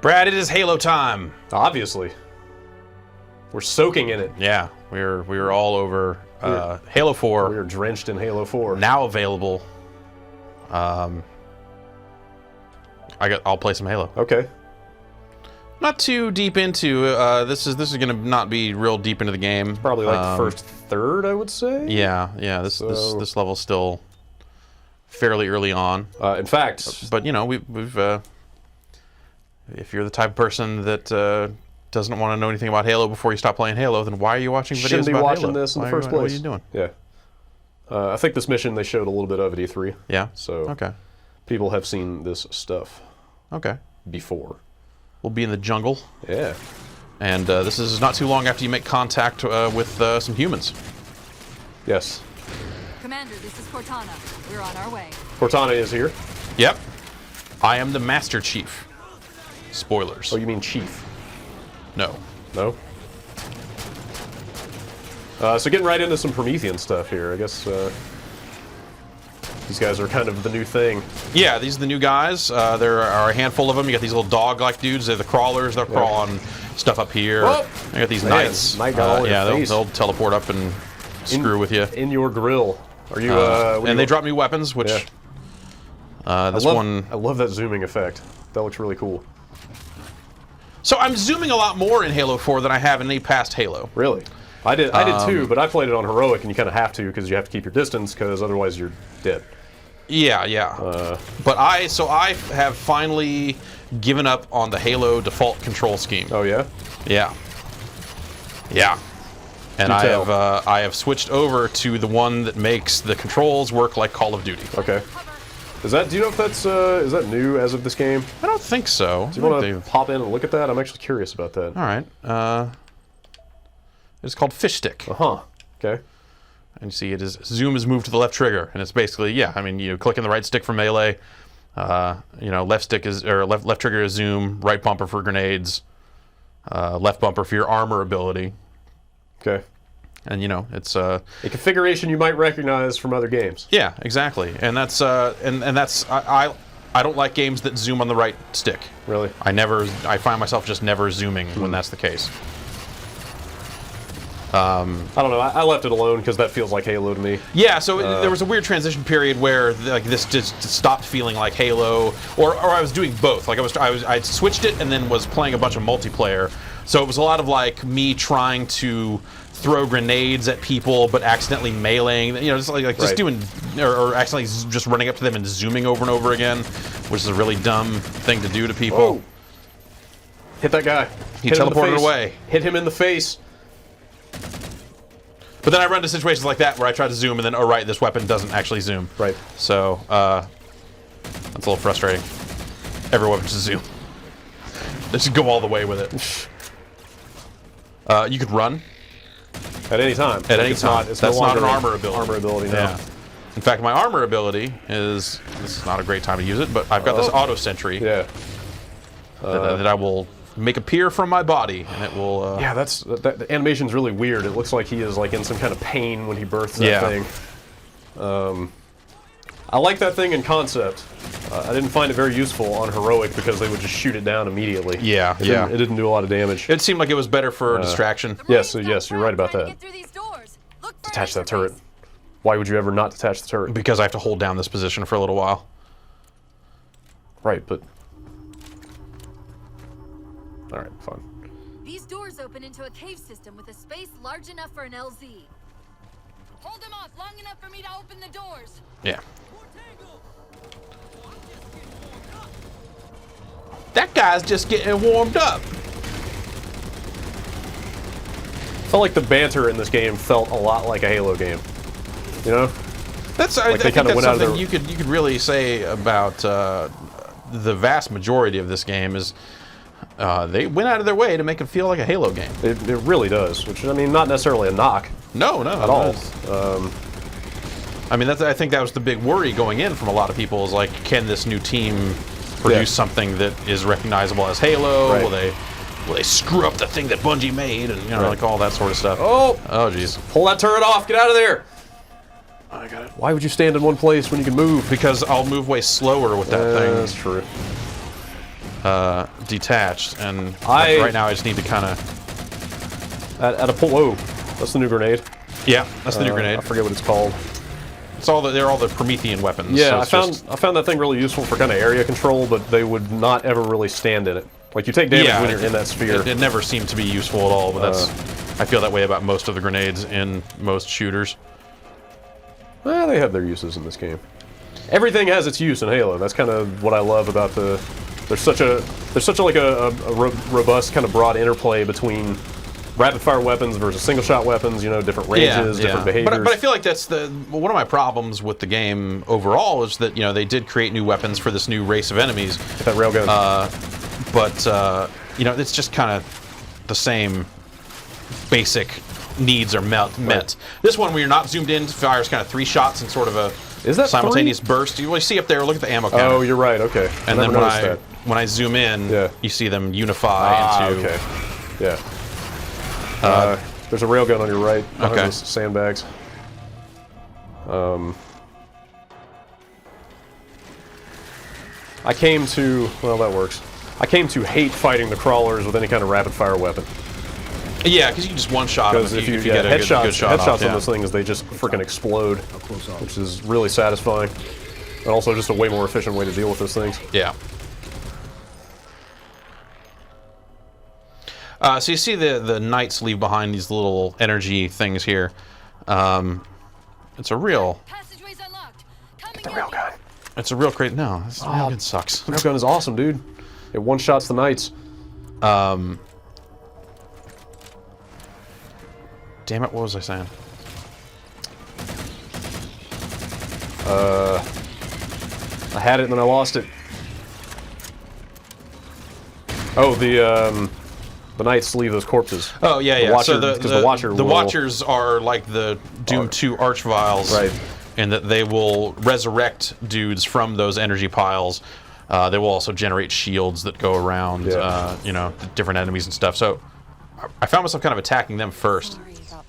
Brad, it is Halo time. Obviously. We're soaking in it. Yeah, we're all over Halo 4. We're drenched in Halo 4. Now available. I'll play some Halo. Okay. Not too deep into this is going to not be real deep into the game. Probably like the first third, I would say. Yeah. This level's still fairly early on. In fact, but you know we've if you're the type of person that doesn't want to know anything about Halo before you stop playing Halo, then why are you watching videos about Halo? Shouldn't be watching this in the first place. What are you doing? Yeah. I think this mission they showed a little bit of at E3. Yeah. So okay. People have seen this stuff. Okay. Before. We'll be in the jungle. Yeah. And this is not too long after you make contact with some humans. Yes. Commander, this is Cortana. We're on our way. Cortana is here. Yep. I am the Master Chief. Spoilers. Oh, you mean Chief? No. No? So getting right into some Promethean stuff here. I guess these guys are kind of the new thing. Yeah, these are the new guys. There are a handful of them. You got these little dog-like dudes. They're the crawlers. They'll crawl on stuff up here. Oh! You got these knights. Knight got all in yeah, your face. they'll teleport up and screw with you. In your grill. Are you? And they drop new weapons, which this one. I love that zooming effect. That looks really cool. So I'm zooming a lot more in Halo 4 than I have in any past Halo. Really? I did too, but I played it on heroic, and you kind of have to because you have to keep your distance, because otherwise you're dead. Yeah. But I have finally given up on the Halo default control scheme. Oh yeah? Yeah. And I have switched over to the one that makes the controls work like Call of Duty. Okay. Do you know if that's is that new as of this game? I don't think so. Do you want to pop in and look at that? I'm actually curious about that. All right. It's called Fish Stick. Okay. And you see, zoom is moved to the left trigger, and it's basically you click in the right stick for melee. Left trigger is zoom, right bumper for grenades, left bumper for your armor ability. Okay. And it's a configuration you might recognize from other games. Yeah, exactly. And that's I don't like games that zoom on the right stick. Really? I find myself just never zooming when that's the case. I don't know. I left it alone because that feels like Halo to me. Yeah, so there was a weird transition period where this just stopped feeling like Halo, or I was doing both. Like I switched it and then was playing a bunch of multiplayer. So it was a lot of like me trying to throw grenades at people, but accidentally meleeing. Just just doing or accidentally just running up to them and zooming over and over again, which is a really dumb thing to do to people. Oh. Hit that guy. He teleported away. Hit him in the face. But then I run into situations like that where I try to zoom and then, oh right, this weapon doesn't actually zoom. Right. So, that's a little frustrating. Every weapon should zoom. They should go all the way with it. You could run. At any time. At any time. That's not an armor ability. Armor ability, no. Yeah. In fact, my armor ability is, this is not a great time to use it, but I've got this auto sentry. Yeah. That I will make appear from my body, and it will... Yeah, the animation's really weird. It looks like he is like in some kind of pain when he births that thing. I like that thing in concept. I didn't find it very useful on heroic because they would just shoot it down immediately. Yeah, It didn't do a lot of damage. It seemed like it was better for distraction. Yes, you're right about that. Detach that turret. Why would you ever not detach the turret? Because I have to hold down this position for a little while. Right, but... Alright, fine. These doors open into a cave system with a space large enough for an LZ. Hold them off long enough for me to open the doors. Yeah. That guy's just getting warmed up. Felt like the banter in this game felt a lot like a Halo game. You know? I think that's something you could really say about the vast majority of this game is they went out of their way to make it feel like a Halo game. It really does, which I mean, not necessarily a knock. No, at all. I mean, I think that was the big worry going in from a lot of people is like, can this new team produce something that is recognizable as Halo? Right. Will they screw up the thing that Bungie made, and like all that sort of stuff? Oh, jeez! Pull that turret off! Get out of there! I got it. Why would you stand in one place when you can move? Because I'll move way slower with that thing. That's true. detached, and I- right now I just need to kind of. At a point, whoa, that's the new grenade. Yeah, that's the new grenade. I forget what it's called. It's all they're all the Promethean weapons. Yeah, so I found that thing really useful for kind of area control, but they would not ever really stand in it. Like you take damage when you're in that sphere. It never seemed to be useful at all, but that's. I feel that way about most of the grenades in most shooters. They have their uses in this game. Everything has its use in Halo. That's kind of what I love about the. There's such a robust kind of broad interplay between rapid fire weapons versus single shot weapons. You know, different ranges, different behaviors. But I feel like that's one of my problems with the game overall is that they did create new weapons for this new race of enemies. That railgun. But it's just kind of the same basic needs are met. Right. This one, where you're not zoomed in, fires kind of 3 shots in sort of a simultaneous burst. You see up there, look at the ammo counter. Oh, you're right. Okay. And then when I zoom in, you see them unify into. Okay. Yeah. There's a railgun on your right behind those sandbags. I came to hate fighting the crawlers with any kind of rapid fire weapon. Yeah, because you can just one-shot them if you get a good shot headshots off, on those things, they just freaking explode, which is really satisfying. And also just a way more efficient way to deal with those things. Yeah. So you see the knights leave behind these little energy things here. It's a real... Passageways unlocked. Get the railgun. It's a real great... No, this railgun sucks. The railgun is awesome, dude. It one-shots the knights. Damn it, what was I saying? I had it and then I lost it. Oh, the knights leave those corpses. Oh, yeah, yeah. Watcher, So the will... Watchers are like the Doom 2 Archviles. Right. And that they will resurrect dudes from those energy piles. They will also generate shields that go around, different enemies and stuff. So I found myself kind of attacking them first.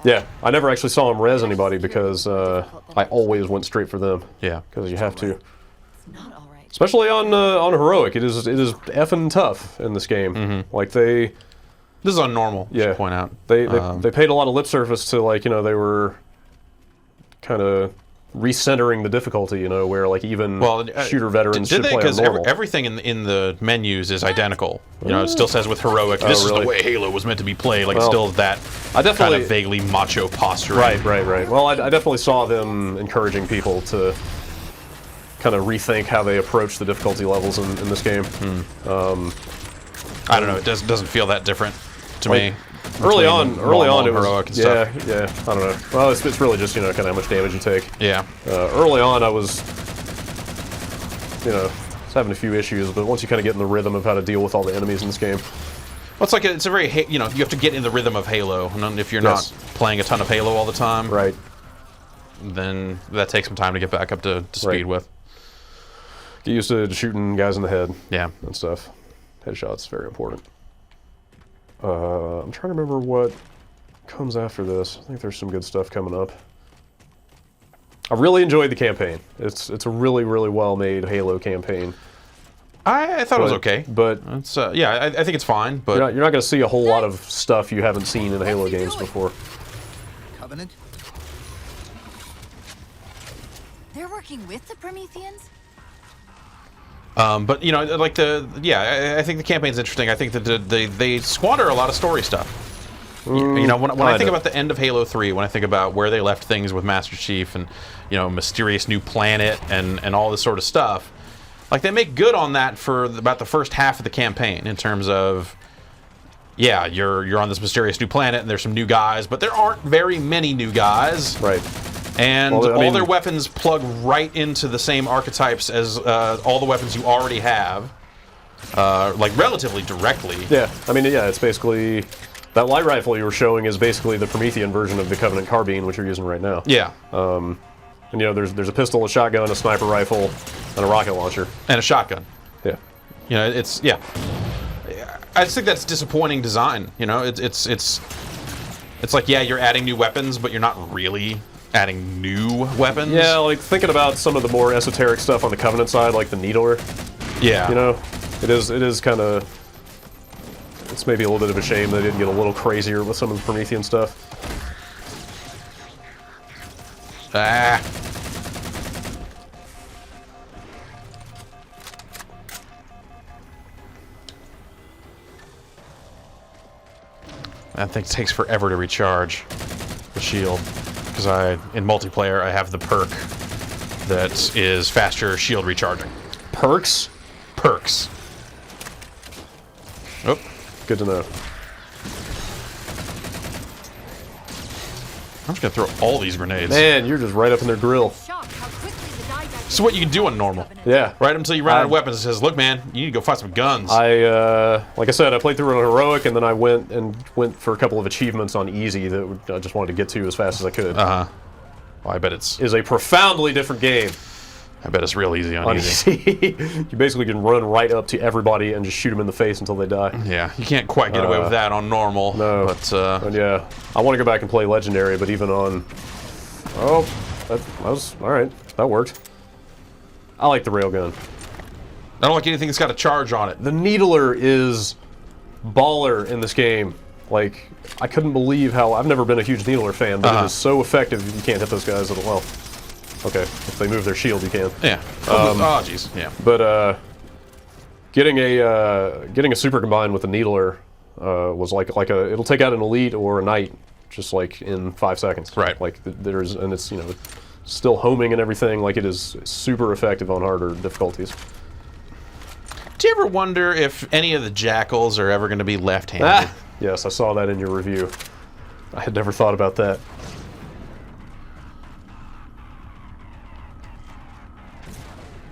Yeah, I never actually saw him res anybody because I always went straight for them. Yeah, because you have to. Especially on heroic, it is effing tough in this game. Mm-hmm. Like they. This is on normal. Yeah, to point out they paid a lot of lip service to they were kind of recentering the difficulty, where even shooter veterans should play on normal. Everything in the menus is identical. It still says with heroic, this is the way Halo was meant to be played. Like, still that kind of vaguely macho posturing. Right. Well, I definitely saw them encouraging people to kind of rethink how they approach the difficulty levels in this game. I don't know. It doesn't feel that different to me. Early on, it was heroic and stuff. Yeah. I don't know. Well, it's really just kind of how much damage you take. Yeah. Early on, I was having a few issues, but once you kind of get in the rhythm of how to deal with all the enemies in this game. Well, it's a very you have to get in the rhythm of Halo, and if you're not playing a ton of Halo all the time, right, then that takes some time to get back up to speed with. Get used to shooting guys in the head. Yeah. And stuff. Headshots, very important. I'm trying to remember what comes after this. I think there's some good stuff coming up. I really enjoyed the campaign. It's a really, really well-made Halo campaign. I thought it was okay. But it's I think it's fine. But you're not going to see a whole lot of stuff you haven't seen in the Halo games before. Covenant? They're working with the Prometheans? But I think the campaign's interesting. I think that they squander a lot of story stuff. When I think about the end of Halo 3, when I think about where they left things with Master Chief and mysterious new planet and all this sort of stuff, like they make good on that for about the first half of the campaign in terms of you're on this mysterious new planet and there's some new guys, but there aren't very many new guys. Right. And all their weapons plug right into the same archetypes as all the weapons you already have, relatively directly. Yeah, it's basically... That light rifle you were showing is basically the Promethean version of the Covenant carbine, which you're using right now. Yeah. And there's a pistol, a shotgun, a sniper rifle, and a rocket launcher. And a shotgun. Yeah. It's... Yeah. I just think that's disappointing design. It's like, you're adding new weapons, but you're not really... adding new weapons. Yeah, like thinking about some of the more esoteric stuff on the Covenant side, like the Needler. Yeah. It is kind of... It's maybe a little bit of a shame they didn't get a little crazier with some of the Promethean stuff. Ah. That thing takes forever to recharge the shield, because in multiplayer I have the perk that is faster shield recharging. Perks? Perks. Oh, Good to know. I'm just gonna throw all these grenades. Man, you're just right up in their grill. Shocked how quickly the dieback This is what you can do on normal. Yeah. Right until you run out of weapons, it says, "Look, man, you need to go find some guns." Like I said, I played through on heroic, and then I went for a couple of achievements on easy that I just wanted to get to as fast as I could. Well, I bet it's Is a profoundly different game. real easy on easy. You basically can run right up to everybody and just shoot them in the face until they die. Yeah, you can't quite get away with that on normal. No. But And yeah, I want to go back and play legendary, but even on... Oh, that was... Alright, that worked. I like the railgun. I don't like anything that's got a charge on it. The Needler is baller in this game. Like, I couldn't believe how... I've never been a huge Needler fan, but it is so effective you can't hit those guys at well. Okay, if they move their shield, you can. Yeah. Oh, jeez. Yeah. But getting a super combined with the Needler was like it'll take out an elite or a knight just like in 5 seconds. Right. Like and it's still homing and everything. Like it is super effective on harder difficulties. Do you ever wonder if any of the jackals are ever going to be left-handed? Yes, I saw that in your review. I had never thought about that.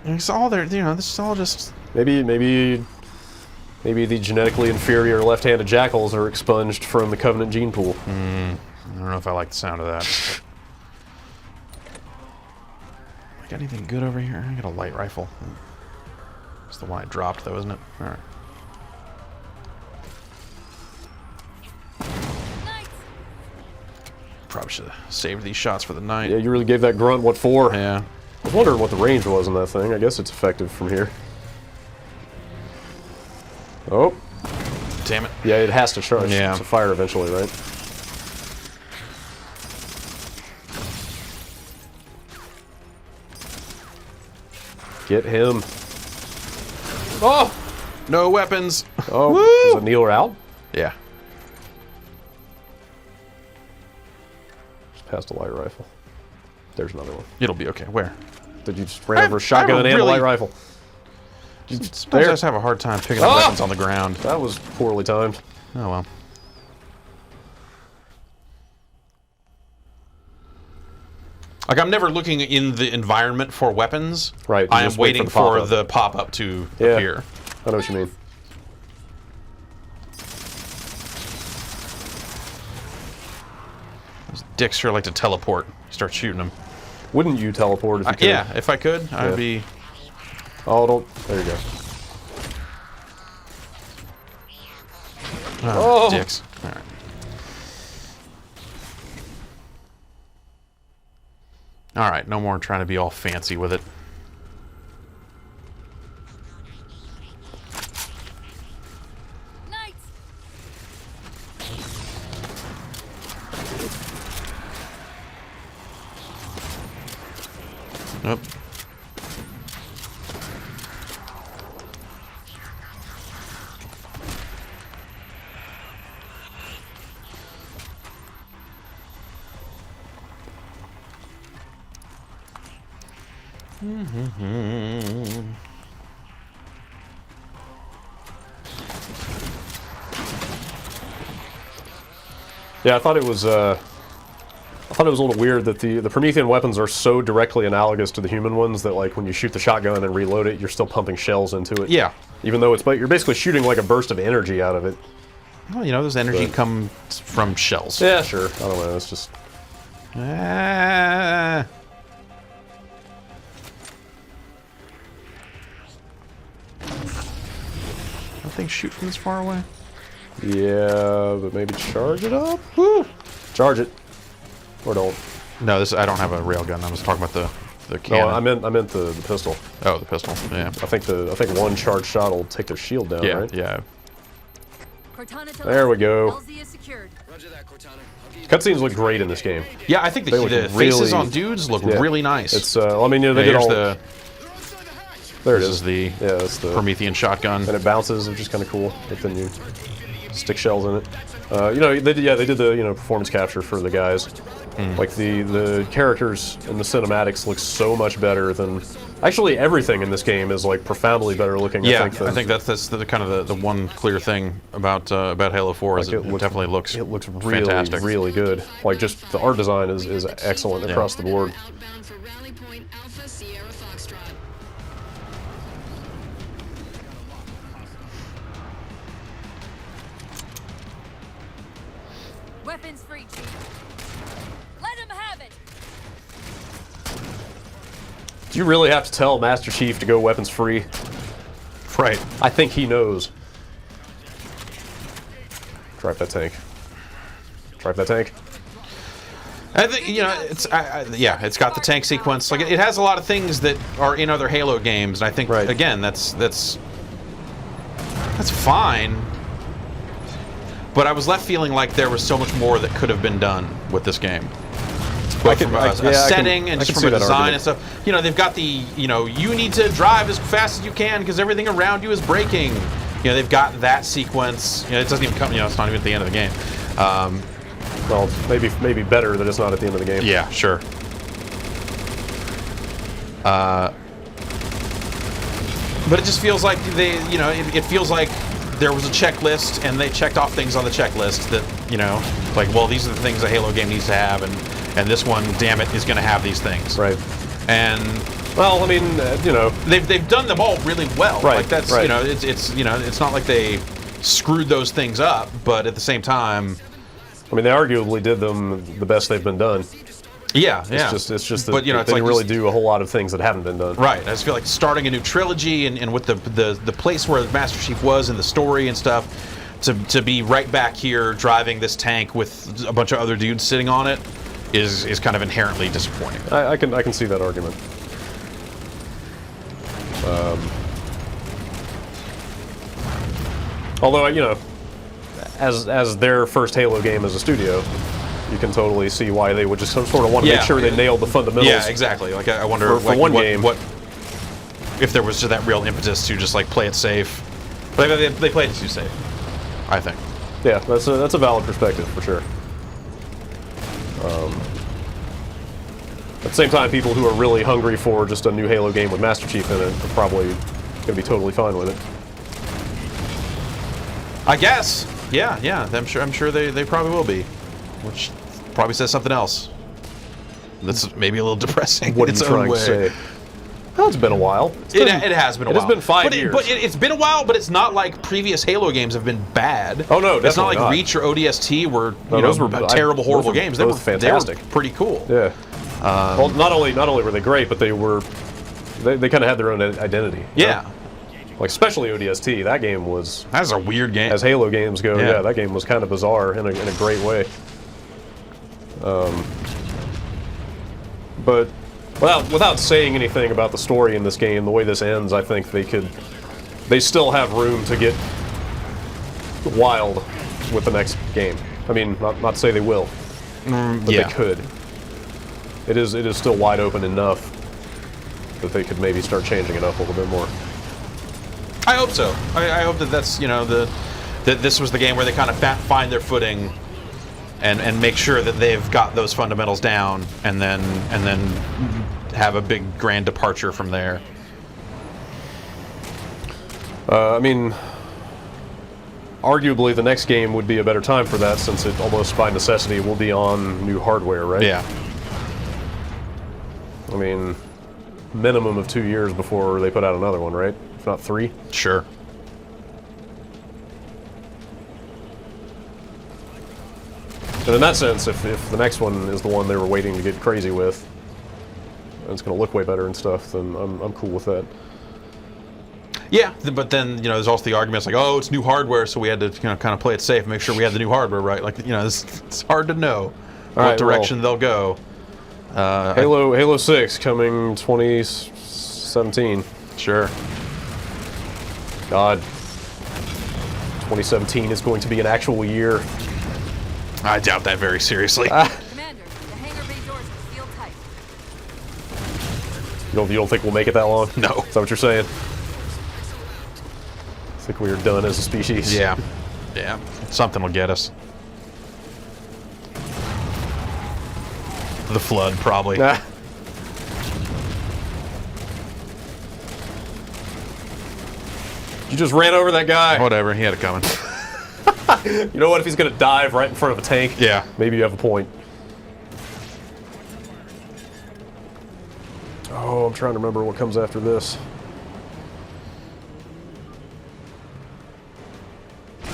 It's all there. This is all just. Maybe the genetically inferior left-handed jackals are expunged from the Covenant gene pool. I don't know if I like the sound of that. I got anything good over here? I got a light rifle. It's the one I dropped, though, isn't it? All right. Probably should have saved these shots for the night. Yeah, you really gave that grunt what for? Yeah. I was wondering what the range was on that thing. I guess it's effective from here. Oh. Damn it. Yeah, it has to charge. Yeah. It's a fire eventually, right? Get him. Oh! No weapons. Oh, Woo! is the Needler out? Yeah. Just passed a light rifle. There's another one. It'll be okay. Where? Did you just ran over a shotgun and a light rifle? Sometimes I just have a hard time picking up weapons on the ground. That was poorly timed. Oh, well. Like, I'm never looking in the environment for weapons. Right, you I am just wait waiting for for the the pop-up to Yeah. appear. I know what you mean. Those dicks sure like to teleport. Start shooting them. Wouldn't you teleport if you could? Yeah, if I could, I'd be... Oh, don't. There you go. Oh, dicks. All right. All right, no more trying to be all fancy with it. Knights! Nope. Yeah, I thought it was a little weird that the Promethean weapons are so directly analogous to the human ones that like when you shoot the shotgun and reload it, you're still pumping shells into it. Yeah. Even though you're basically shooting like a burst of energy out of it. Well, those energy comes from shells. Yeah, sure. I don't know. It's just Ah. That thing shoot from this far away? yeah, but maybe charge it up. Woo! Charge it, or don't. No, I don't have a railgun. I was talking about the the cannon. I meant the pistol. Oh, the pistol. Yeah. I think one charged shot will take their shield down, Yeah. right? Yeah. There we go. LZ is secured. Cutscenes look great in this game. Yeah, I think the look faces really- on dudes look Yeah. really nice. It's I mean, they Yeah, did here's all. the There it this is. is the Yeah, that's the Promethean shotgun. and it bounces, which is kind of cool. But then you stick shells in it. You know, they did the performance capture for the guys. Like the characters in the cinematics look so much better than. Actually, everything in this game is like profoundly better looking. Yeah, I think that's the kind of the one clear thing about Halo 4 is like it definitely looks really fantastic. really good. Like just the art design is excellent across the board. Bound for Rally Point Alpha Sierra Foxtrot. Weapons free, Chief. Let him have it. Do you really have to tell Master Chief to go weapons free? Right. I think he knows. Drive that tank. Drive that tank. I think it's yeah, it's got the tank sequence. Like it has a lot of things that are in other Halo games, and I think Right. again that's fine. But I was left feeling like there was so much more that could have been done with this game. Both from a setting and just from a design and stuff. You know, they've got the you need to drive as fast as you can because everything around you is braking. You know, they've got that sequence. You know, it doesn't even come. You know, it's not even at the end of the game. Well, maybe better that it's not at the end of the game. Yeah, sure. But it just feels like it feels like there was a checklist and they checked off things on the checklist that, like, well, these are the things a Halo game needs to have, and this one, damn it, is going to have these things. Right. And well, I mean, they've done them all really well. Right, Like that's right. it's not like they screwed those things up, but at the same time, I mean, they arguably did them the best they've been done. yeah. It's just that But, they it's didn't like really do a whole lot of things that haven't been done. Right. I just feel like starting a new trilogy and with the place where Master Chief was in the story and stuff, to be right back here driving this tank with a bunch of other dudes sitting on it is kind of inherently disappointing. I can see that argument. Although, as their first Halo game as a studio, you can totally see why they would just sort of want to make sure they nailed the fundamentals. Yeah, exactly. Like I wonder For one game. what if there was just that real impetus to just like play it safe. But they played it too safe, I think. Yeah, that's a valid perspective for sure. At the same time, people who are really hungry for just a new Halo game with Master Chief in it are probably going to be totally fine with it. I guess. Yeah. I'm sure they probably will be, which probably says something else. That's maybe a little depressing. What are in you its own trying way. to say? Well, it's been a while. It has been a while. It has been 5 years. But it's been a while, but it's not like previous Halo games have been bad. Oh, no, It's not like definitely not. Reach or ODST were those were terrible, horrible those were games. both fantastic. They were pretty cool. Yeah. Well, not only were they great, but they kind of had their own identity. Yeah. Like especially ODST, that game was, That's a weird game. as Halo games go, Yeah. yeah, that game was kind of bizarre in a great way. But without saying anything about the story in this game, the way this ends, I think they still have room to get wild with the next game. I mean, not to say they will, but yeah. they could. It is still wide open enough that they could maybe start changing it up a little bit more. I hope so. I hope that's that this was the game where they kind of find their footing and make sure that they've got those fundamentals down, and then have a big grand departure from there. I mean, arguably the next game would be a better time for that, since it almost by necessity will be on new hardware, right? Yeah. I mean, minimum of 2 years before they put out another one, right? If not 3. Sure. And in that sense, if the next one is the one they were waiting to get crazy with, and it's going to look way better and stuff, then I'm cool with that. Yeah, but then there's also the arguments like, oh, it's new hardware, so we had to kind of play it safe and make sure we had the new hardware right. Like it's hard to know what right, direction they'll go. Halo 6 coming 2017. Sure. God. 2017 is going to be an actual year. I doubt that very seriously. Commander, the hangar bay doors are sealed tight. You don't think we'll make it that long? No. Is that what you're saying? I think we are done as a species. Yeah. Yeah. Something will get us. The flood, probably. Nah. You just ran over that guy. Whatever, he had it coming. You know what? If he's gonna dive right in front of a tank, Yeah. maybe you have a point. Oh, I'm trying to remember what comes after this.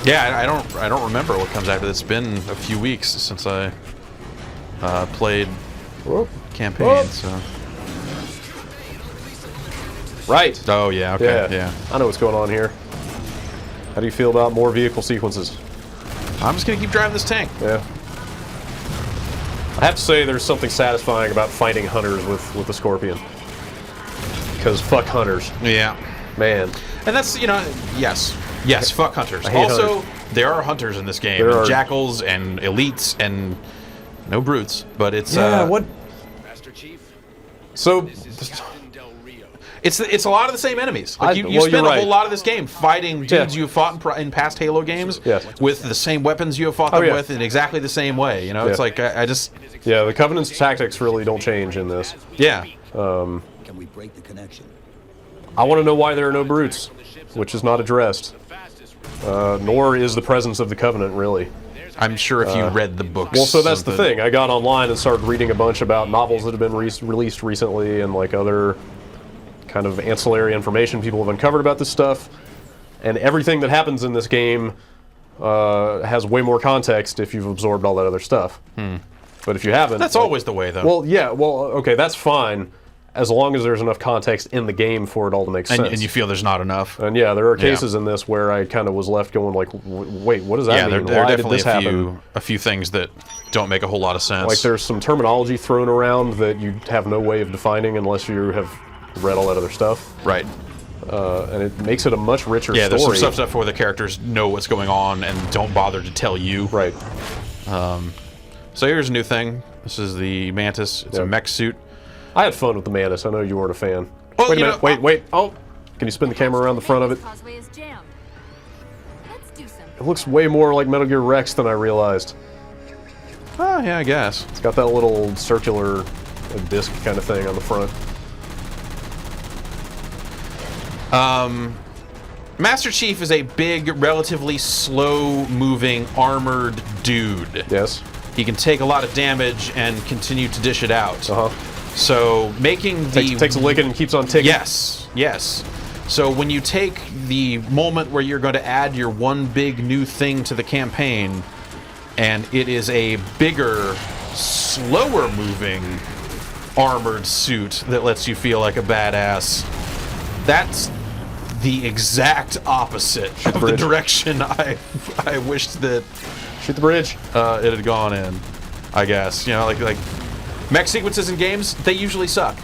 Yeah, I don't remember what comes after this. It's been a few weeks since I played Whoop. campaign, Whoop. so. Right. Oh yeah, okay, yeah. I know what's going on here. How do you feel about more vehicle sequences? I'm just gonna keep driving this tank. Yeah. I have to say there's something satisfying about fighting hunters with the Scorpion. Because fuck hunters. Yeah. Man. And that's, you know, yes, fuck hunters. I hate Also, hunters. there are hunters in this game. There And are. jackals and elites and no brutes, but it's Yeah, what? Master Chief, So, this is Captain Del Rio. it's a lot of the same enemies. Like you well, spend you're a right. whole lot of this game fighting dudes Yeah. you fought in past Halo games Yes. with the same weapons you have fought Oh, them yeah. with in exactly the same way. You know, it's Yeah. like I just yeah, the Covenant's tactics really don't change in this. yeah. Can we break the connection? I want to know why there are no brutes, which is not addressed. Nor is the presence of the Covenant, really. I'm sure if you read the books. Well, so that's of the thing. I got online and started reading a bunch about novels that have been released recently and like other kind of ancillary information people have uncovered about this stuff. And everything that happens in this game has way more context if you've absorbed all that other stuff. But if you haven't... That's like, always the way, though. Well, yeah, well, okay, that's fine, as long as there's enough context in the game for it all to make sense. and you feel there's not enough. And yeah, there are cases in this where I kind of was left going like, wait, what does that Yeah, mean? there are Why did definitely this happen? a few things that don't make a whole lot of sense. Like there's some terminology thrown around that you have no way of defining unless you have read all that other stuff. right. And it makes it a much richer Yeah, story. there's some stuff where the characters know what's going on and don't bother to tell you. Right. So here's a new thing. This is the Mantis. It's a Yep. mech suit. I had fun with the Mantis. I know you weren't a fan. Well, wait a you minute. know, wait. Oh, can you spin the camera around the front of it? Causeway is jammed. Let's do something. It looks way more like Metal Gear Rex than I realized. Oh, yeah, I guess. It's got that little circular disc kind of thing on the front. Master Chief is a big, relatively slow-moving, armored dude. Yes. He can take a lot of damage and continue to dish it out. Uh-huh. So making the... Takes a licking and keeps on ticking. Yes, yes. So when you take the moment where you're going to add your one big new thing to the campaign, and it is a bigger, slower moving armored suit that lets you feel like a badass, that's the exact opposite of the bridge. direction I wished that Shoot the bridge. it had gone in. I guess, you know, like mech sequences in games, they usually suck.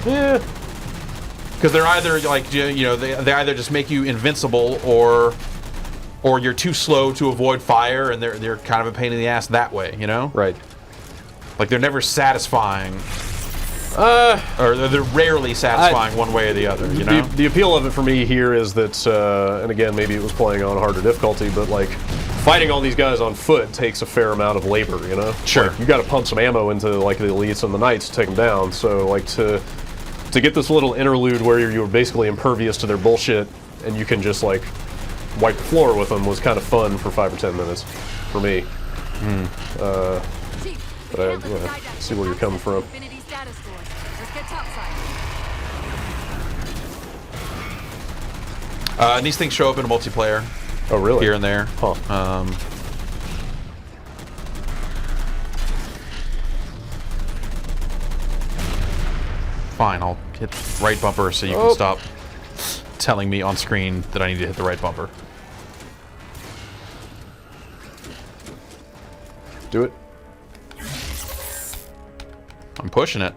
Yeah. Because they're either like, you know, they either just make you invincible, or you're too slow to avoid fire, and they're kind of a pain in the ass that way, you know? Right. Like they're never satisfying, or they're rarely satisfying one way or the other, you know? The appeal of it for me here is that, and again, maybe it was playing on harder difficulty, but like fighting all these guys on foot takes a fair amount of labor, you know? Sure. Like, you got to pump some ammo into like the elites and the knights to take them down. So like to get this little interlude where you're basically impervious to their bullshit and you can just like wipe the floor with them was kind of fun for 5 or 10 minutes for me. Chief, But I see where you're coming from. Infinity status scores. Let's get topside. And these things show up in multiplayer Oh really? here and there. Huh. Fine, I'll hit the right bumper so you Oh. can stop telling me on screen that I need to hit the right bumper. Do it. I'm pushing it.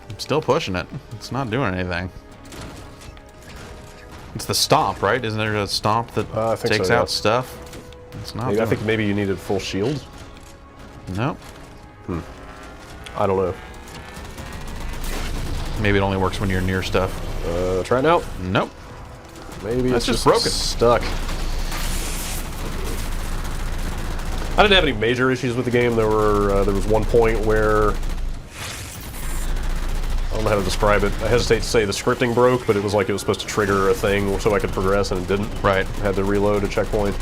I'm still pushing it. It's not doing anything. It's the stomp, right? Isn't there a stomp that I think takes so, out yeah. stuff? It's not. I think maybe you needed full shield. Nope. I don't know. Maybe it only works when you're near stuff. Try it now. Nope. Maybe That's it's just broken. Stuck. I didn't have any major issues with the game. There was one point where I don't know how to describe it. I hesitate to say the scripting broke, but it was like it was supposed to trigger a thing so I could progress, and it didn't. Right. I had to reload a checkpoint.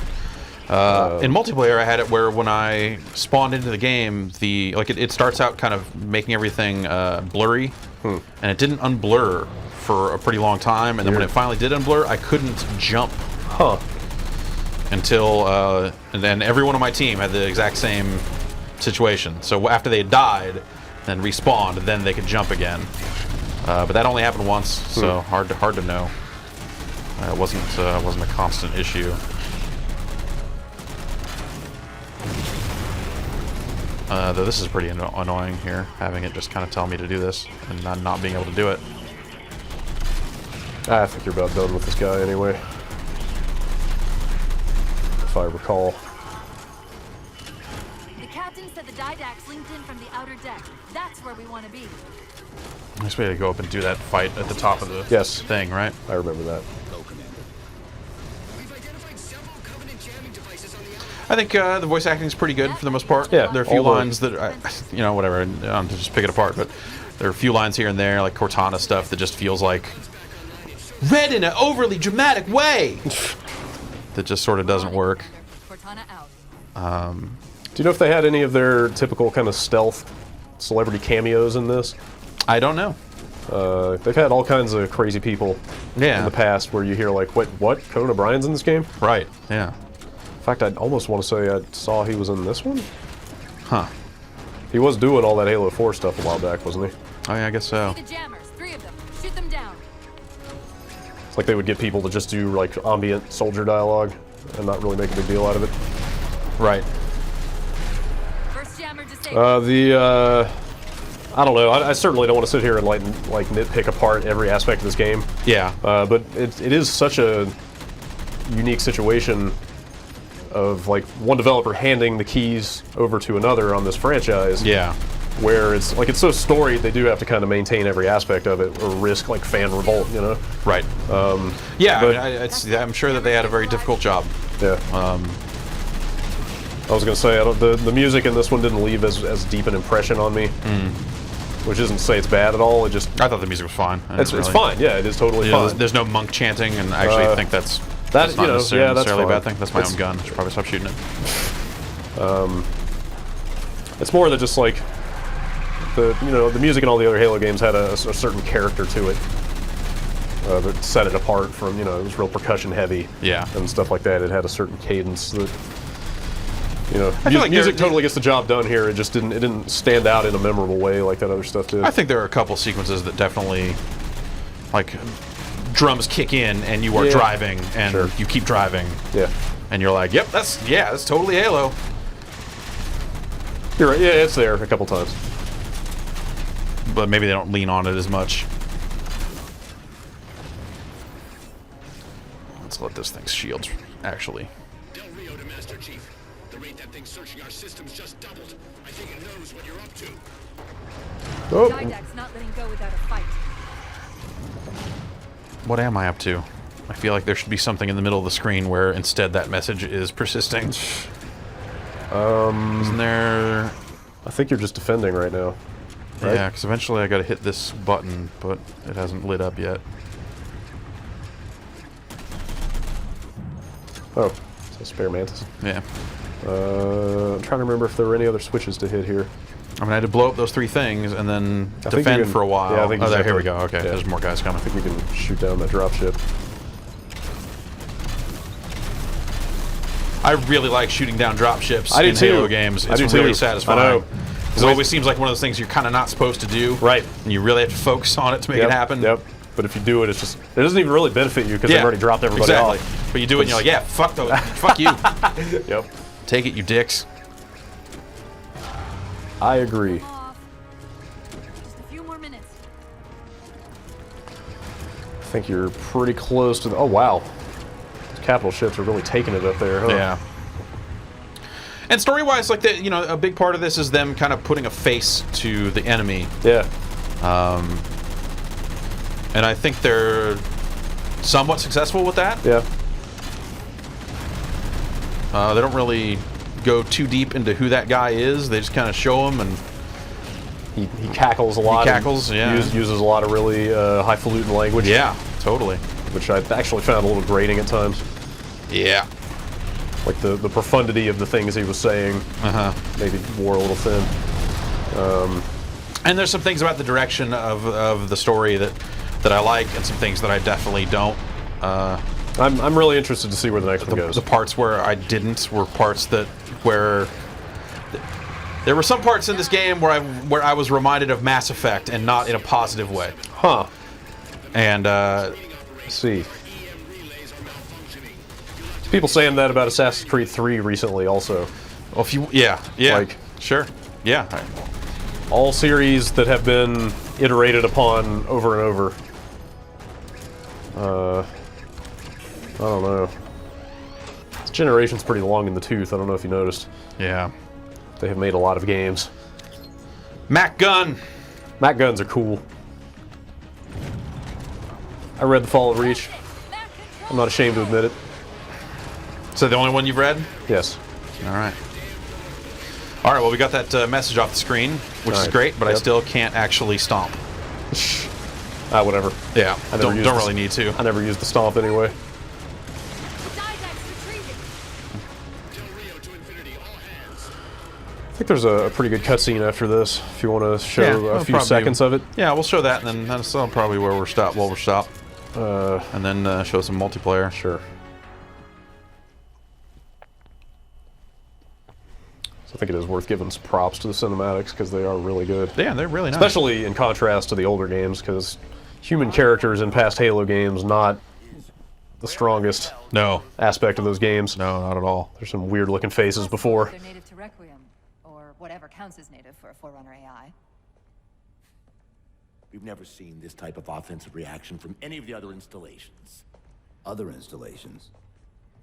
In multiplayer, I had it where when I spawned into the game, it starts out kind of making everything blurry, and it didn't unblur for a pretty long time. And then when it finally did unblur, I couldn't jump. Huh. Until and then everyone on my team had the exact same situation. So after they had died, then respawned, then they could jump again. But that only happened once, so hard to know. It wasn't a constant issue. Though this is pretty annoying here, having it just kind of tell me to do this and not being able to do it. I think you're about done with this guy anyway, if I recall. The captain said the Didact's linked in from the outer deck. That's where we want to be. I guess we had to go up and do that fight at the top of the Yes. thing, right? I remember that. Go, Commander. We've identified several Covenant jamming devices on the outer. I think the voice acting is pretty good for the most part. Yeah, There are a few all the- lines that, whatever, to just pick it apart, but there are a few lines here and there, like Cortana stuff, that just feels like read in an overly dramatic way. That just sort of doesn't work. Cortana out. Do you know if they had any of their typical kind of stealth celebrity cameos in this? I don't know. They've had all kinds of crazy people Yeah. in the past where you hear like, what? Conan O'Brien's in this game? Right, yeah. In fact, I almost want to say I saw he was in this one. Huh. He was doing all that Halo 4 stuff a while back, wasn't he? Oh, yeah, I guess so. See the jammers. 3 of them. Shoot them down. It's like they would get people to just do like ambient soldier dialogue and not really make a big deal out of it. Right. First jammer disabled. I don't know. I certainly don't want to sit here and like nitpick apart every aspect of this game. Yeah. But it is such a unique situation of like one developer handing the keys over to another on this franchise. Yeah. Where it's like it's so storied, they do have to kind of maintain every aspect of it or risk like fan revolt, you know? Right. Yeah, but- I'm sure that they had a very difficult job. Yeah. I was gonna say the music in this one didn't leave as deep an impression on me. Which isn't to say it's bad at all. It just I thought the music was fine. it's fine. Yeah, it is totally fine. There's no monk chanting, and I actually think that's not you know, necessarily, yeah, that's necessarily a bad fine. thing. That's my It's- own gun. I should probably stop shooting it. It's more that just like the music in all the other Halo games had a certain character to it that set it apart from it was real percussion heavy. Yeah. And stuff like that. It had a certain cadence that I feel like music there- totally gets the job done here. It just didn't stand out in a memorable way like that other stuff did. I think there are a couple sequences that definitely, like, drums kick in and you are Yeah. driving and Sure. you keep driving Yeah. and you're like, yep, that's totally Halo. You're right. Yeah, it's there a couple times. But maybe they don't lean on it as much. Let's let this thing's shields actually. Del Rio to Master Chief. The rate that thing's searching our systems just doubled. I think it knows what you're up to. Oh, Didact's not letting go without a fight. What am I up to? I feel like there should be something in the middle of the screen where instead that message is persisting. Isn't there? I think you're just defending right now. Right? Yeah, because eventually I got to hit this button, but it hasn't lit up yet. Oh, it's a spare mantis. Yeah. I'm trying to remember if there were any other switches to hit here. I mean, I had to blow up those 3 things and then I think you defend can- for a while. yeah, I think you oh, there, just here have we to- go. Okay, yeah. there's more guys coming. I think you can shoot down that dropship. I really like shooting down dropships I do in too. Halo games. I It's do too. really I satisfying. know. Because it always seems like one of those things you're kind of not supposed to do. Right. And you really have to focus on it to make it happen. Yep. But if you do it, it doesn't even really benefit you because they've already dropped everybody exactly. off. But you do it and you're like, yeah, fuck those. Fuck you. Yep. Take it, you dicks. I agree. Off. Just a few more minutes. I think you're pretty close to the... Oh, wow. Those capital ships are really taking it up there, huh? Yeah. And story-wise, like, a big part of this is them kind of putting a face to the enemy. Yeah. And I think they're somewhat successful with that. Yeah. They don't really go too deep into who that guy is. They just kind of show him, and He cackles a lot. He cackles, yeah. Uses a lot of really highfalutin language. yeah, totally. Which I actually found a little grating at times. Yeah. Like the profundity of the things he was saying maybe wore a little thin. And there's some things about the direction of the story that I like, and some things that I definitely don't. I'm really interested to see where the next one goes. The parts where I didn't were parts where there were some parts in this game where I was reminded of Mass Effect, and not in a positive way. Huh. And Let's see. People saying that about Assassin's Creed 3 recently also. well, yeah, Like- sure, yeah. All series that have been iterated upon over and over. I don't know. This generation's pretty long in the tooth. I don't know if you noticed. Yeah. They have made a lot of games. Mac gun. Mac guns are cool. I read The Fall of Reach. I'm not ashamed to admit it. So the only one you've read? Yes. All right. All right. Well, we got that message off the screen, which is Alright, great, but I yep. still can't actually stomp. Whatever. Yeah. I never Don't used really need to. I never used the stomp anyway. Didact's retreating. Del Rio to infinity, all hands. I think there's a pretty good cutscene after this. If you want to show Yeah, a that'll few probably- seconds of it. Yeah, we'll show that, and then that's probably where we're stopped. Well, we're stopped, and then show some multiplayer. Sure. So I think it is worth giving some props to the cinematics because they are really good. Yeah, they're really nice. Especially in contrast to the older games, because human characters in past Halo games not the strongest No, aspect of those games. no, not at all. There's some weird looking faces before. They're native to Requiem, or whatever counts as native for a Forerunner AI. We've never seen this type of offensive reaction from any of the other installations. Other installations?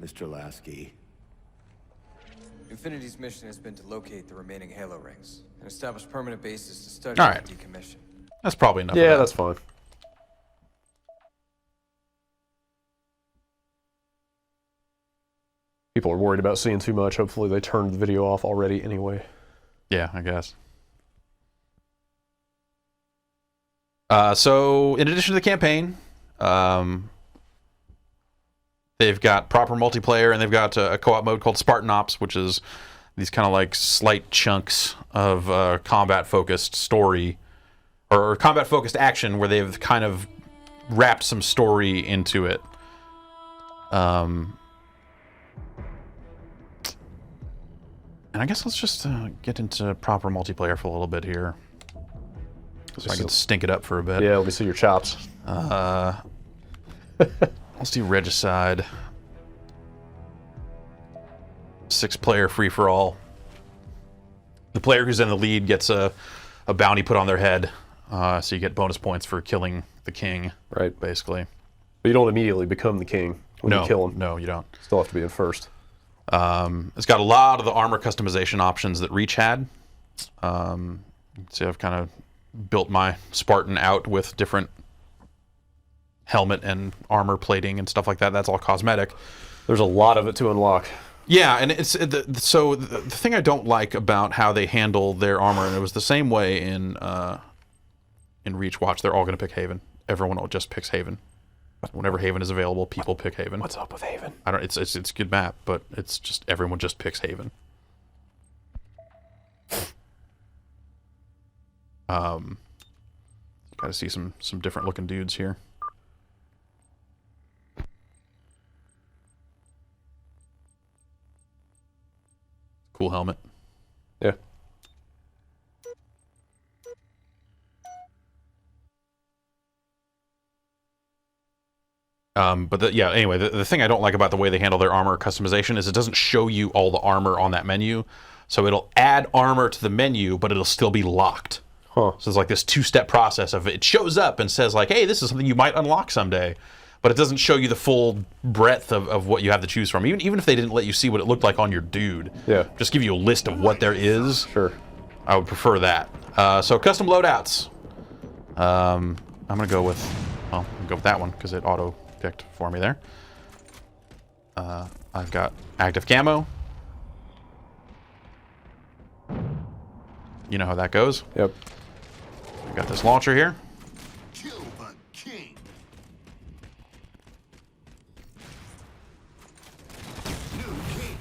Mr. Lasky, Infinity's mission has been to locate the remaining Halo rings and establish permanent bases to study All right. and decommission. That's probably enough. Yeah, of that. that's fine. People are worried about seeing too much. Hopefully they turned the video off already anyway. Yeah, I guess. So, in addition to the campaign, they've got proper multiplayer, and they've got a co-op mode called Spartan Ops, which is these kind of like slight chunks of combat-focused story, or combat-focused action, where they've kind of wrapped some story into it. And I guess let's just get into proper multiplayer for a little bit here, so I can stink it up for a bit. Yeah, let me see your chops. Let's do Regicide. 6-player free-for-all. The player who's in the lead gets a bounty put on their head, so you get bonus points for killing the king, Right. basically. But you don't immediately become the king when you kill him. No, you don't. Still have to be in first. It's got a lot of the armor customization options that Reach had. So I've kind of built my Spartan out with different helmet and armor plating and stuff like that. That's all cosmetic. There's a lot of it to unlock. Yeah, and it's so the thing I don't like about how they handle their armor, and it was the same way in Reach. Watch, they're all going to pick Haven. Everyone just picks Haven. Whenever Haven is available, people pick Haven. What's up with Haven? I don't. It's a good map, but it's just everyone just picks Haven. Got to see some different looking dudes here. Cool helmet. Yeah. Anyway, the thing I don't like about the way they handle their armor customization is it doesn't show you all the armor on that menu. So it'll add armor to the menu, but it'll still be locked. Huh. So it's like this two-step process of it shows up and says like, hey, this is something you might unlock someday. But it doesn't show you the full breadth of what you have to choose from. Even if they didn't let you see what it looked like on your dude. Yeah. Just give you a list of what there is. Sure. I would prefer that. So custom loadouts. I'm going to go with... Well, I'm gonna go with that one because it auto-picked for me there. I've got active camo. You know how that goes. Yep. I've got this launcher here. Kill the king. New king.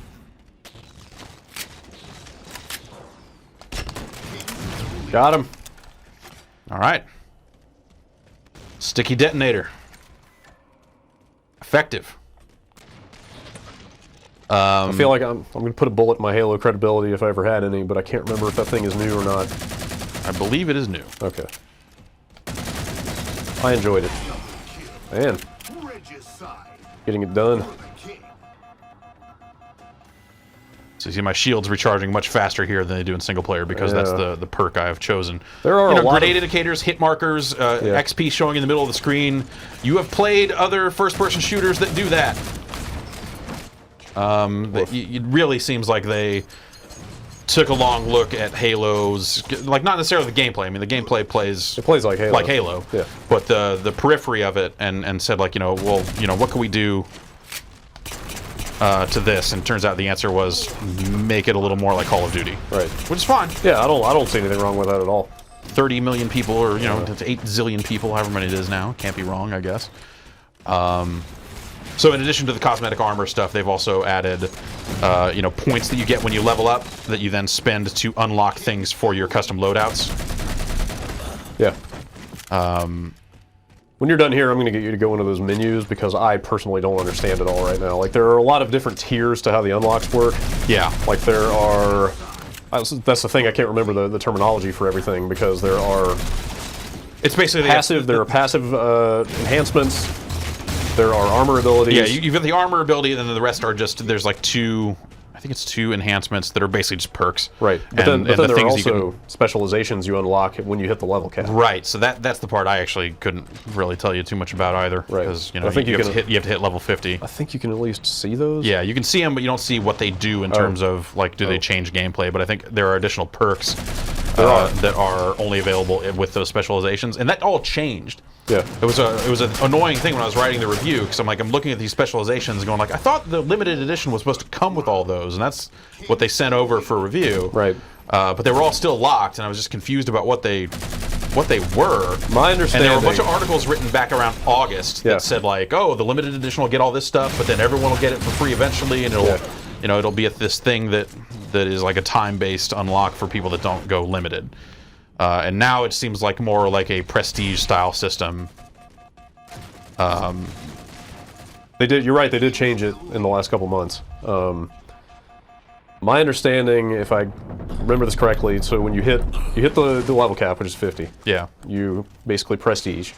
Got him. All right. Sticky detonator. Effective. I feel like I'm going to put a bullet in my Halo credibility if I ever had any, but I can't remember if that thing is new or not. I believe it is new. Okay. I enjoyed it. Man, Regicide. getting it done. For the king. So you see my shields recharging much faster here than they do in single player because that's the perk I have chosen. There are you know, a lot grenade of... indicators, hit markers, XP showing in the middle of the screen. You have played other first-person shooters that do that. It really seems like they took a long look at Halo's, like not necessarily the gameplay. I mean, the gameplay plays like Halo. like Halo, Yeah. but the periphery of it, and said like, well, what can we do to this? And turns out the answer was make it a little more like Call of Duty, Right. which is fine. Yeah, I don't see anything wrong with that at all. 30 million people, or it's 8 zillion people, however many it is now. Can't be wrong, I guess. So in addition to the cosmetic armor stuff, they've also added, points that you get when you level up that you then spend to unlock things for your custom loadouts. Yeah. When you're done here, I'm going to get you to go into those menus because I personally don't understand it all right now. Like, there are a lot of different tiers to how the unlocks work. Yeah. Like, there are... That's the thing, I can't remember the terminology for everything because there are... It's basically... There are passive enhancements. There are armor abilities. Yeah, you've got the armor ability, and then the rest are just... There's like two enhancements that are basically just perks. Right. But then there are also specializations you unlock when you hit the level cap. Right, so that's the part I actually couldn't really tell you too much about either. Right. Because, I think you have to hit level 50. I think you can at least see those. Yeah, you can see them, but you don't see what they do in terms of, like, do they change gameplay. But I think there are additional perks that are only available with those specializations. And that all changed. Yeah. It was an annoying thing when I was writing the review, because I'm looking at these specializations and going like, I thought the limited edition was supposed to come with all those, and that's what they sent over for review. Right. But they were all still locked, and I was just confused about what they were. My understanding... And there were a bunch of articles written back around August that said like, oh, the limited edition will get all this stuff, but then everyone will get it for free eventually, and it'll be at this thing that is like a time-based unlock for people that don't go limited. And now it seems like more like a prestige style system. You're right, they did change it in the last couple months. My understanding, if I remember this correctly, so when you hit the level cap, which is 50. Yeah. You basically prestige.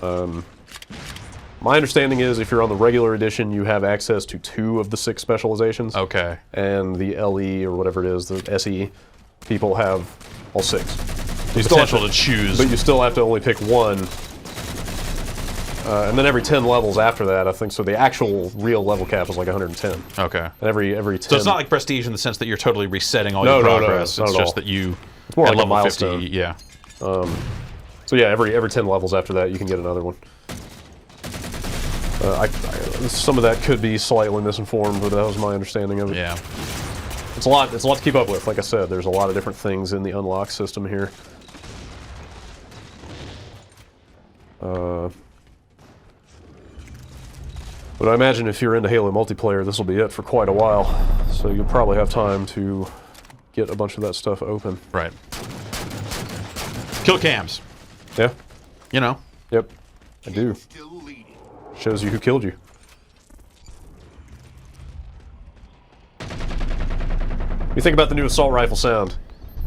My understanding is if you're on the regular edition, you have access to 2 of the 6 specializations. Okay. And the LE, or whatever it is, the SE, people have all 6. You still have to choose. But you still have to only pick one. And then every 10 levels after that, I think, so the actual real level cap is like 110. Okay. And every 10... So it's not like prestige in the sense that you're totally resetting all your progress. No, it's just that you... It's more at like level a milestone. 50, yeah. So yeah, every 10 levels after that, you can get another one. Some of that could be slightly misinformed, but that was my understanding of it. Yeah. It's a lot to keep up with. Like I said, there's a lot of different things in the unlock system here. But I imagine if you're into Halo multiplayer, this will be it for quite a while. So you'll probably have time to get a bunch of that stuff open. Right. Kill cams. Yeah. You know. Yep. I do. Shows you who killed you. What do you think about the new assault rifle sound?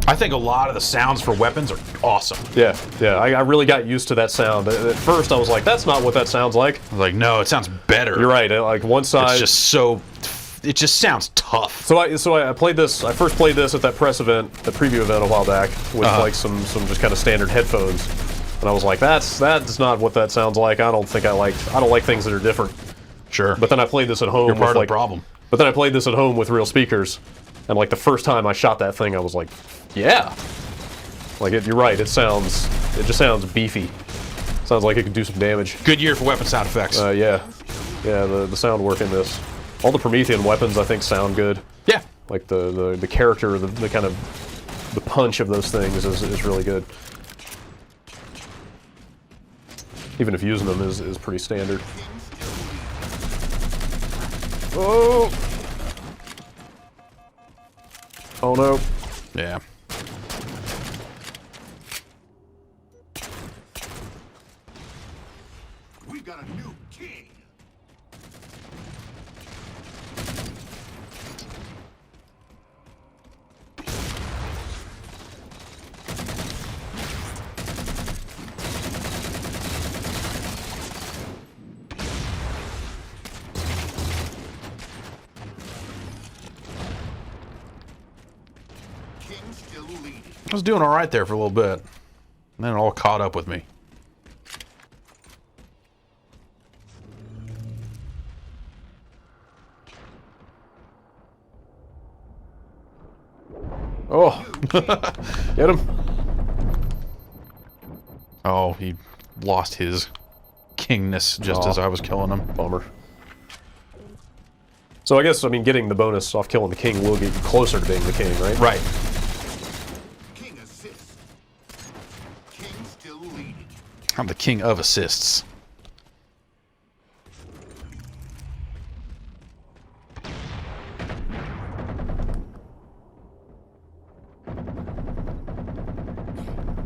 I think a lot of the sounds for weapons are awesome. Yeah, I really got used to that sound. At first, I was like, that's not what that sounds like. I was like, no, it sounds better. You're right. Like, one side... It's just so it just sounds tough. So I played this. I first played this at that press event, that preview event a while back, with like some just kind of standard headphones, and I was like, that's not what that sounds like. I don't like things that are different. Sure. But then I played this at home. You're part with, of like, the problem. But then I played this at home with real speakers, and like the first time I shot that thing, I was like, yeah. Like you're right. It just sounds beefy. Sounds like it could do some damage. Good year for weapon sound effects. Yeah. The sound work in this. All the Promethean weapons, I think, sound good. Yeah. Like the character, the kind of the punch of those things is really good. Even if using them is pretty standard. Oh! Oh no. Yeah. We've got a new king. King still leading. I was doing all right there for a little bit. And then it all caught up with me. Oh! Get him! Oh, he lost his kingness just as I was killing him. Bummer. So I guess, I mean, getting the bonus off killing the king will get you closer to being the king, right? Right. King assists. King still leading. I'm the king of assists.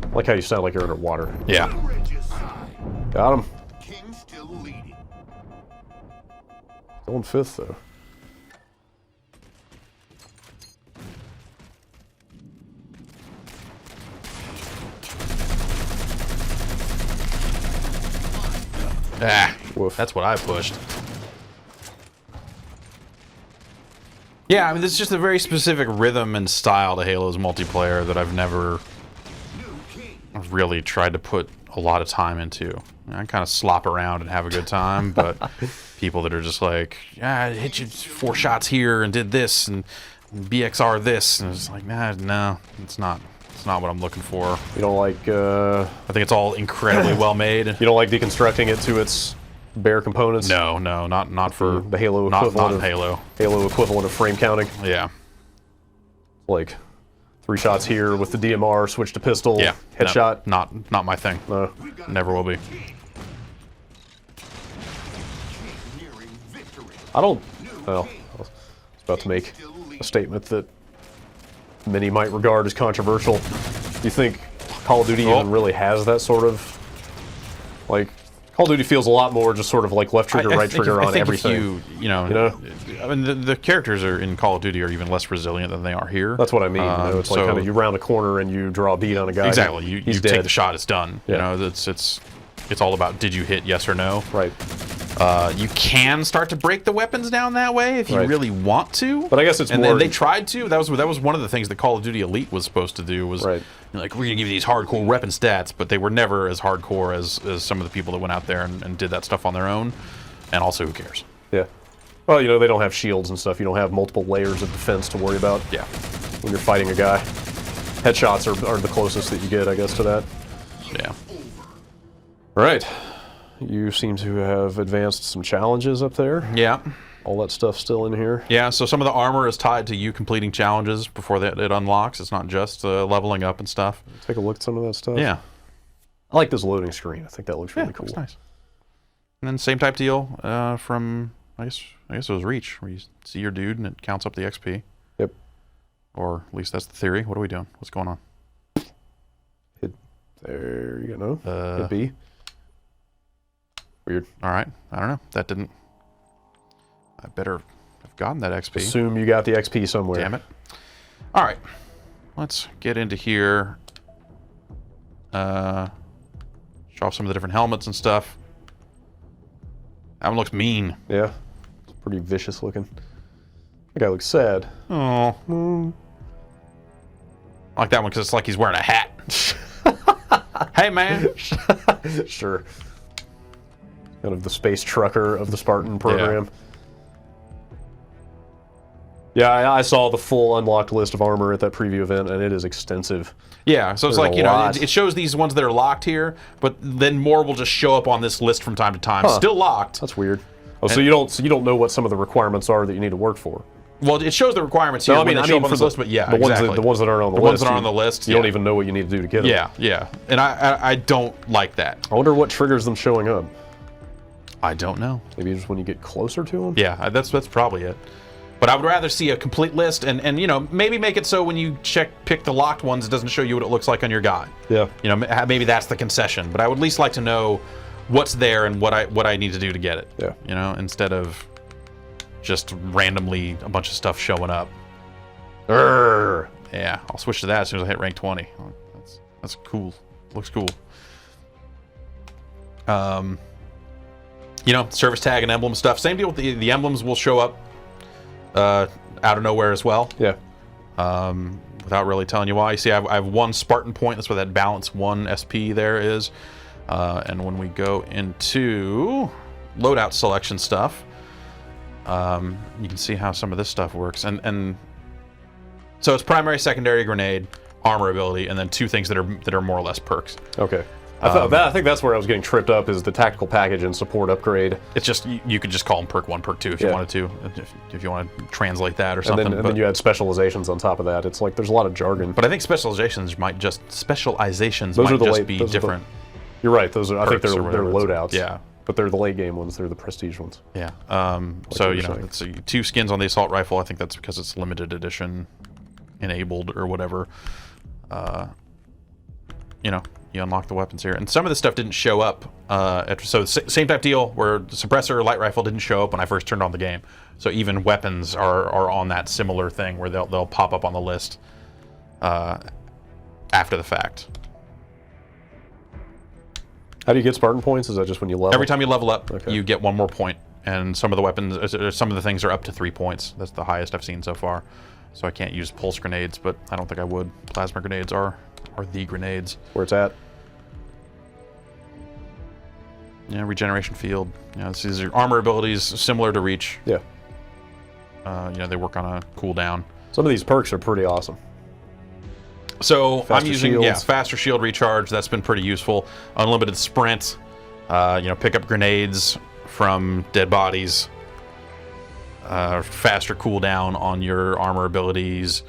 I like how you sound like you're underwater. Yeah. Got him. King still leading. Going fifth, though. Ah, Woof. that's what I pushed. Yeah, I mean, this is just a very specific rhythm and style to Halo's multiplayer that I've never really tried to put a lot of time into. I kind of slop around and have a good time, but people that are just like, yeah, I hit you 4 shots here and did this and BXR this, and it's like, nah, no, it's not what I'm looking for. You don't like, I think it's all incredibly well made. you don't like deconstructing it to its bare components? No, not for The Halo equivalent not of Halo. Halo equivalent of frame counting. Yeah. Like 3 shots here with the DMR, switch to pistol, Yeah. headshot. No, not my thing. No. Never will be. Nearing victory. I don't. Well, I was about to make a statement that many might regard as controversial. Do you think Call of Duty even really has that sort of, like, Call of Duty feels a lot more just sort of like left trigger, right trigger on everything. If you know, I mean, the characters are in Call of Duty are even less resilient than they are here. That's what I mean. It's like kind of you round a corner and you draw a beat on a guy. Exactly. You he's take dead. the shot, it's done. Yeah. You know, it's all about did you hit yes or no. Right. You can start to break the weapons down that way if you Right. really want to. But I guess it's and more. then they tried to. That was one of the things that Call of Duty Elite was supposed to do. Was Right. like, we're gonna give you these hardcore weapon stats, but they were never as hardcore as some of the people that went out there and did that stuff on their own. And also, who cares? Yeah. Well, you know, they don't have shields and stuff. You don't have multiple layers of defense to worry about. Yeah. When you're fighting a guy, headshots are the closest that you get, I guess, to that. Yeah. All right. You seem to have advanced some challenges up there. Yeah. All that stuff still in here. Yeah, so some of the armor is tied to you completing challenges before it unlocks. It's not just leveling up and stuff. Take a look at some of that stuff. Yeah. I like this loading screen. I think that looks really cool. Looks nice. And then same type deal from, I guess it was Reach, where you see your dude and it counts up the XP. Yep. Or at least that's the theory. What are we doing? What's going on? There you go. No. Hit B. Weird. All right. I don't know. That didn't... I better have gotten that XP. Assume you got the XP somewhere. Damn it. All right. Let's get into here. Show off some of the different helmets and stuff. That one looks mean. Yeah. It's pretty vicious looking. That guy looks sad. Oh. I like that one because it's like he's wearing a hat. Hey, man. Sure. Kind of the space trucker of the Spartan program. Yeah, I saw the full unlocked list of armor at that preview event, and it is extensive. Yeah, so it's There's like, a you know, lot. it shows these ones that are locked here, but then more will just show up on this list from time to time. Huh. Still locked. That's weird. Oh, so you don't know what some of the requirements are that you need to work for. Well, it shows the requirements here when they show up on this list, but yeah, the exactly. ones that aren't on the the list. ones that are on the list, You don't even know what you need to do to get them. Yeah, yeah. And I don't like that. I wonder what triggers them showing up. I don't know. Maybe just when you get closer to them? Yeah, that's probably it. But I would rather see a complete list and you know, maybe make it so when you pick the locked ones, it doesn't show you what it looks like on your guide. Yeah. You know, maybe that's the concession. But I would at least like to know what's there and what I need to do to get it. Yeah. You know, instead of just randomly a bunch of stuff showing up. Urgh. Yeah, I'll switch to that as soon as I hit rank 20. That's cool. Looks cool. You know, service tag and emblem stuff. Same deal with the emblems will show up out of nowhere as well. Yeah. Without really telling you why. You see, I have one Spartan point. That's where that balance 1 SP there is. And when we go into loadout selection stuff, you can see how some of this stuff works. And so it's primary, secondary, grenade, armor ability, and then 2 things that are more or less perks. Okay. I think that's where I was getting tripped up, is the tactical package and support upgrade. It's just, you could just call them perk 1, perk 2 if you wanted to, if you want to translate that or And something. then you had specializations on top of that. It's like there's a lot of jargon. But I think specializations might just be different. You're right. Those are. I think perks they're or whatever. loadouts. Yeah. But they're the late game ones. They're the prestige ones. Yeah. you So, were you know, saying. it's 2 skins on the assault rifle. I think that's because it's limited edition enabled or whatever. You know, you unlock the weapons here. And some of the stuff didn't show up. So same type deal where the suppressor light rifle didn't show up when I first turned on the game. So even weapons are on that similar thing where they'll pop up on the list after the fact. How do you get Spartan points? Is that just when you level? Every time you level up, Okay. you get 1 more point. And some of the weapons, some of the things are up to 3 points. That's the highest I've seen so far. So I can't use pulse grenades, but I don't think I would. Plasma grenades are the grenades. Where it's at? Yeah, regeneration field. You know, these are armor abilities similar to Reach. Yeah. You know, they work on a cooldown. Some of these perks are pretty awesome. So Faster I'm using shields. faster shield recharge. That's been pretty useful. Unlimited sprint. You know, pick up grenades from dead bodies. Faster cooldown on your armor abilities.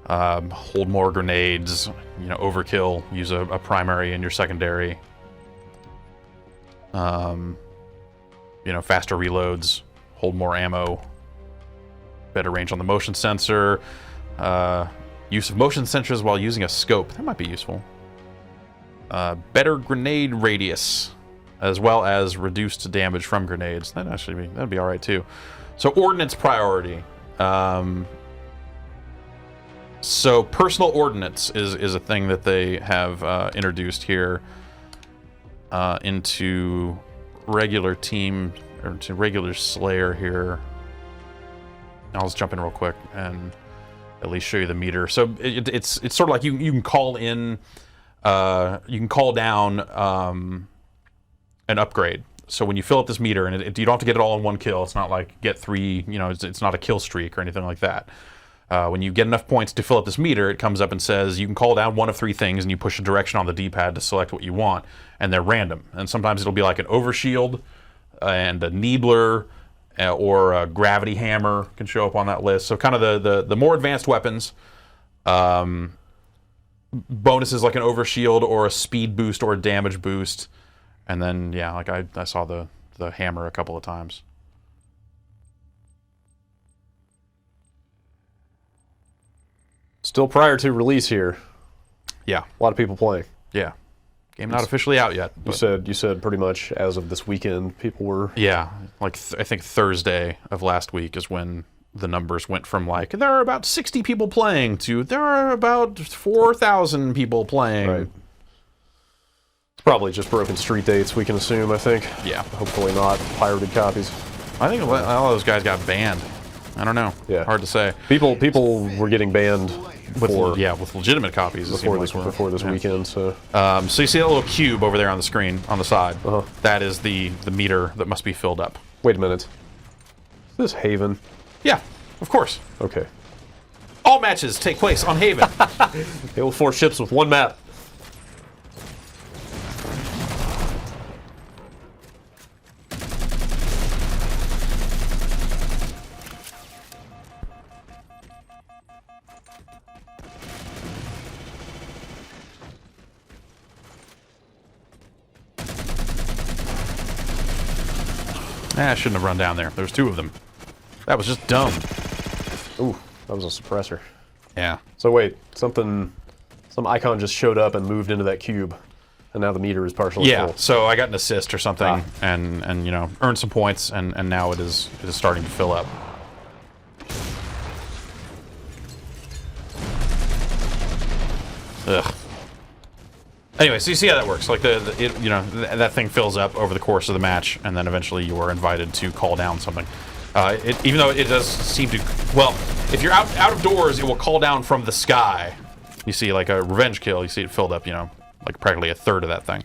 Hold more grenades. You know, overkill. Use a primary in your secondary. You know, faster reloads. Hold more ammo. Better range on the motion sensor. Use of motion sensors while using a scope. That might be useful. Better grenade radius, as well as reduced damage from grenades. That'd be all right too. So ordnance priority. So personal ordnance is a thing that they have introduced here into regular team or to regular Slayer here. I'll just jump in real quick and at least show you the meter. So it's sort of like you can call in, you can call down an upgrade. So when you fill up this meter, and you don't have to get it all in one kill. It's not like get 3, you know, it's not a kill streak or anything like that. When you get enough points to fill up this meter, it comes up and says you can call down one of 3 things, and you push a direction on the D-pad to select what you want, and they're random. And sometimes it'll be like an overshield and a Neebler, or a gravity hammer can show up on that list. So kind of the more advanced weapons, bonuses like an overshield or a speed boost or a damage boost. And then, yeah, like I saw the hammer a couple of times. Still prior to release here. Yeah. A lot of people playing. Yeah. Game not officially out yet. You said pretty much as of this weekend, people were... Yeah, like I think Thursday of last week is when the numbers went from like, there are about 60 people playing to there are about 4,000 people playing. Right. It's probably just broken street dates, we can assume, I think. Yeah. Hopefully not pirated copies. I think a lot of those guys got banned. I don't know. Yeah. Hard to say. People were getting banned With before legitimate copies. before this weekend. So so you see that little cube over there on the screen on the side. Uh-huh. That is the meter that must be filled up. wait a minute. Is this Haven? Yeah, of course. Okay. All matches take place on Haven. Halo 4 ships with one map. I shouldn't have run down there. There's two of them. That was just dumb. Ooh, that was a suppressor. Yeah. So wait, some icon just showed up and moved into that cube, and now the meter is partially Yeah. full. So I got an assist or something, and you know, earned some points, and now it is starting to fill up. Ugh. Anyway, so you see how that works. Like that thing fills up over the course of the match, and then eventually you are invited to call down something. Even though it does seem to, well, if you're out of doors, it will call down from the sky. You see, like a revenge kill, you see it filled up, you know, like practically a third of that thing.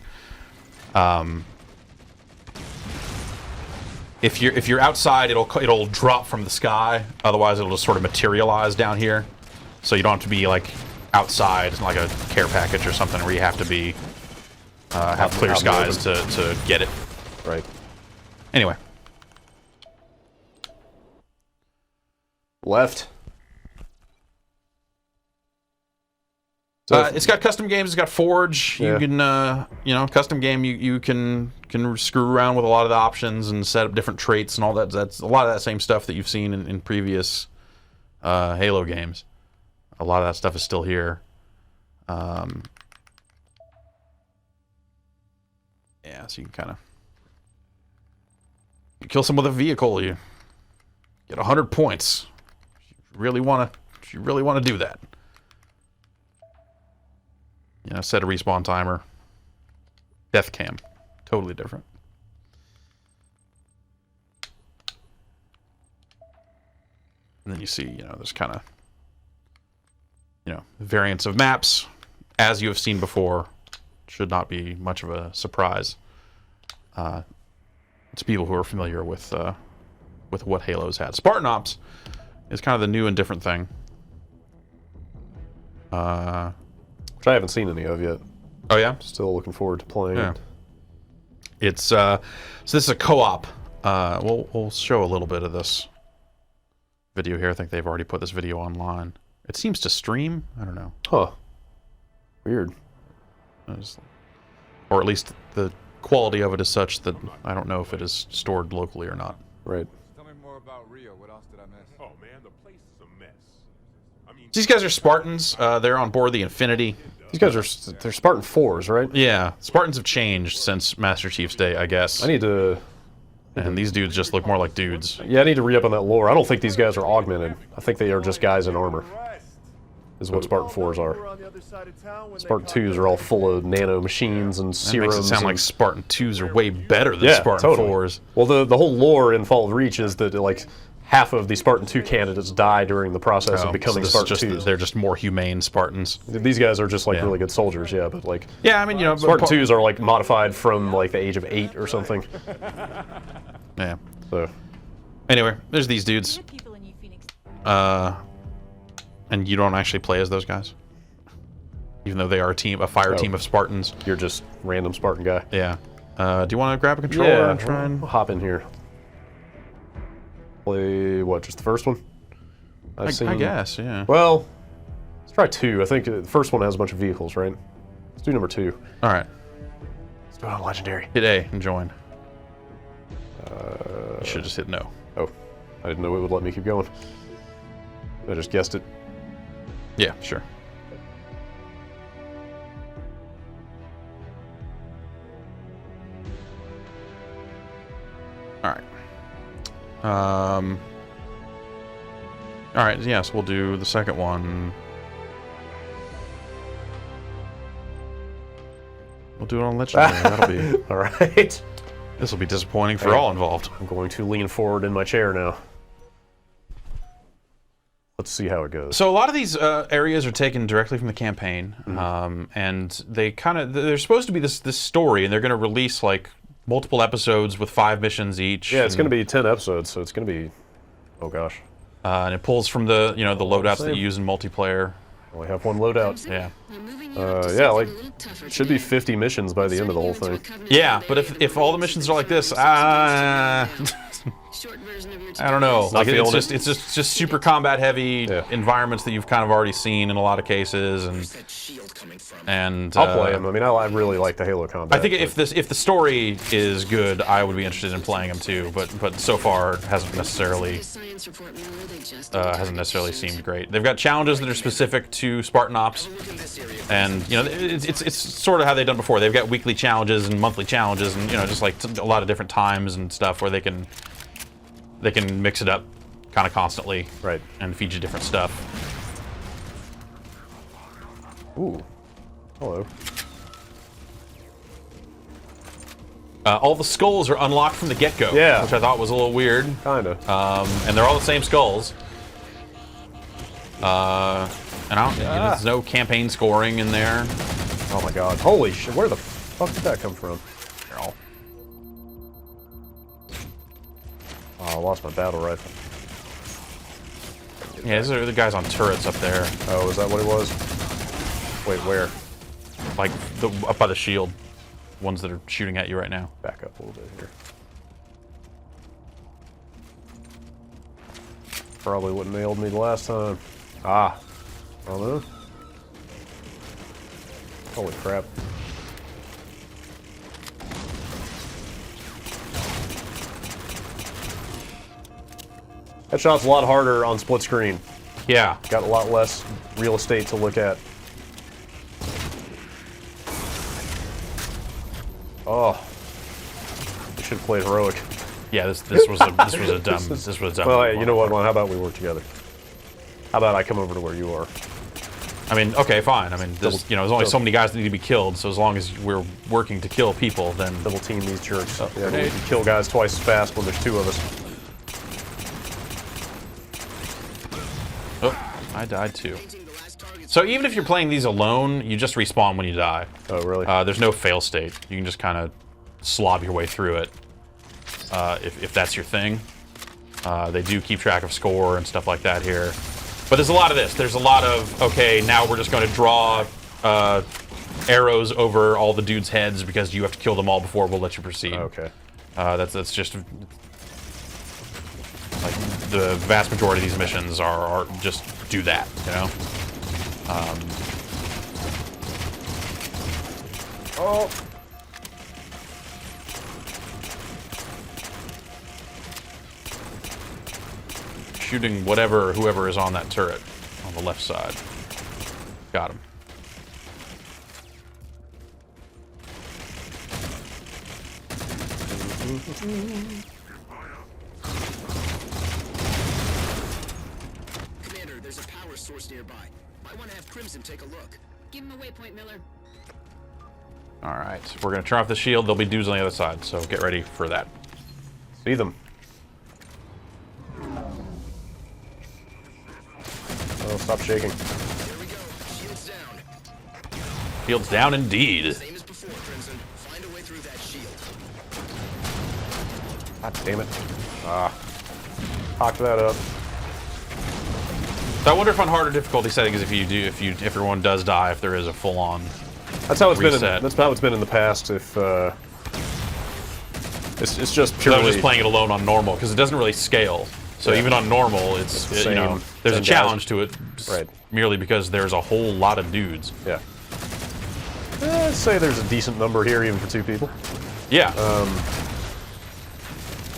If you're outside, it'll drop from the sky. Otherwise, it'll just sort of materialize down here. So you don't have to be like outside, like a care package or something, where you have to be have clear skies to get it. Right. Anyway. Left. So It's got custom games. It's got Forge. Yeah. You can, you know, custom game. You can screw around with a lot of the options and set up different traits and all that. That's a lot of that same stuff that you've seen in previous Halo games. A lot of that stuff is still here. Yeah, so you can kind of kill someone with a vehicle. You get 100 points. If you really want to do that. You know, set a respawn timer. Death cam. Totally different. And then you see, you know, there's kind of, you know, variants of maps, as you have seen before. Should not be much of a surprise to people who are familiar with what Halo's had. Spartan Ops is kind of the new and different thing. which I haven't seen any of yet. Oh yeah? Still looking forward to playing Yeah. it. It's so this is a co-op. We'll show a little bit of this video here. I think they've already put this video online. It seems to stream. I don't know. Huh. Weird. Or at least the quality of it is such that I don't know if it is stored locally or not. Right. Tell me more about Rio. What else did I miss? Oh man, the place is a mess. I mean, These guys are Spartans. They're on board the Infinity. These guys are they're Spartan 4s, right? Yeah, Spartans have changed since Master Chief's day, I guess. I need to. And these dudes just look more like dudes. Yeah, I need to re-up on that lore. I don't think these guys are augmented. I think they are just guys in armor. Is what Spartan 4s are. Spartan 2s are all full of nano machines and That serums. makes it sound like Spartan 2s are way better than yeah, Spartan totally. 4s. Well, the whole lore in Fall of Reach is that like half of the Spartan 2 candidates die during the process of becoming so Spartan 2s. they're just more humane Spartans. These guys are just like Yeah. really good soldiers, yeah, but like Yeah, I mean, you know, Spartan 2s are like modified from like the age of 8 or something. Yeah. So anyway, there's these dudes. And you don't actually play as those guys, even though they are a fire team of Spartans. You're just random Spartan guy. Yeah. Do you want to grab a controller Yeah, and try and we'll hop in here. Play what? Just the first one? I guess, yeah. Well, let's try 2. I think the first one has a bunch of vehicles, right? Let's do number 2. All right. Let's do it on Legendary. Hit A and join. You should just hit no. Oh, I didn't know it would let me keep going. I just guessed it. Yeah, sure. All right. All right. Yes, we'll do the second one. We'll do it on Legendary. That'll be all right. This will be disappointing for all involved. I'm going to lean forward in my chair now. let's see how it goes. So a lot of these areas are taken directly from the campaign, and they're supposed to be this story, and they're going to release like multiple episodes with 5 missions each. Yeah, it's going to be 10 episodes, so it's going to be, oh gosh. And it pulls from the the loadouts that you use in multiplayer. Only have one loadout. Yeah. Yeah, like should be 50 missions by the end of the whole thing. Yeah, but if all the missions are like this, I don't know. Like it's just super combat heavy environments that you've kind of already seen in a lot of cases, and I'll play them. I mean, I really like the Halo combat. I think if the story is good, I would be interested in playing them too. But so far it hasn't necessarily seemed great. They've got challenges that are specific to Spartan Ops, and it's sort of how they've done before. They've got weekly challenges and monthly challenges, and just like a lot of different times and stuff where they can mix it up kind of constantly, right, and feed you different stuff. Ooh, hello. All the skulls are unlocked from the get-go, yeah, which I thought was a little weird. Kinda. And they're all the same skulls. And there's no campaign scoring in there. Oh my god! Holy shit! Where the fuck did that come from? Oh, I lost my battle rifle. Yeah, these are the guys on turrets up there. Oh, is that what it was? Wait, where? Like up by the shield. Ones that are shooting at you right now. Back up a little bit here. Probably wouldn't have nailed me the last time. Ah. I don't know. Holy crap. That shot's a lot harder on split screen. Yeah. Got a lot less real estate to look at. Oh. We should have played heroic. Yeah, this was a dumb. Well, hey, you know what, Lon? How about we work together? How about I come over to where you are? I mean, okay, fine. I mean, there's only so many guys that need to be killed, so as long as we're working to kill people, then double team these jerks. Yeah, we can kill guys twice as fast when there's 2 of us. Oh, I died too. So even if you're playing these alone, you just respawn when you die. Oh, really? There's no fail state. You can just kind of slob your way through it if that's your thing. They do keep track of score and stuff like that here. But there's a lot of this. There's a lot of, okay, now we're just going to draw arrows over all the dudes' heads because you have to kill them all before we'll let you proceed. Okay. That's just... like, the vast majority of these missions are just do that, Oh. Shooting whoever is on that turret on the left side. Got him. Commander, there's a power source nearby. Might want to have Crimson take a look. Give him a waypoint, Miller. Alright, we're going to turn off the shield. There'll be dudes on the other side, so get ready for that. See them. Oh, stop shaking. Here we go. Shield's down. Shield's down indeed. Same as before, Crimson. Find a way through that shield. God damn it. Ah. Hocked that up. So I wonder if on harder difficulty settings, if everyone does die, if there is a full-on That's how it's reset. been. That's how it's been in the past. If it's just purely. I was just playing it alone on normal because it doesn't really scale. So even on normal, it's the same, there's a challenge to it, right? Merely because there's a whole lot of dudes. Yeah. I'd say there's a decent number here, even for 2 people. Yeah.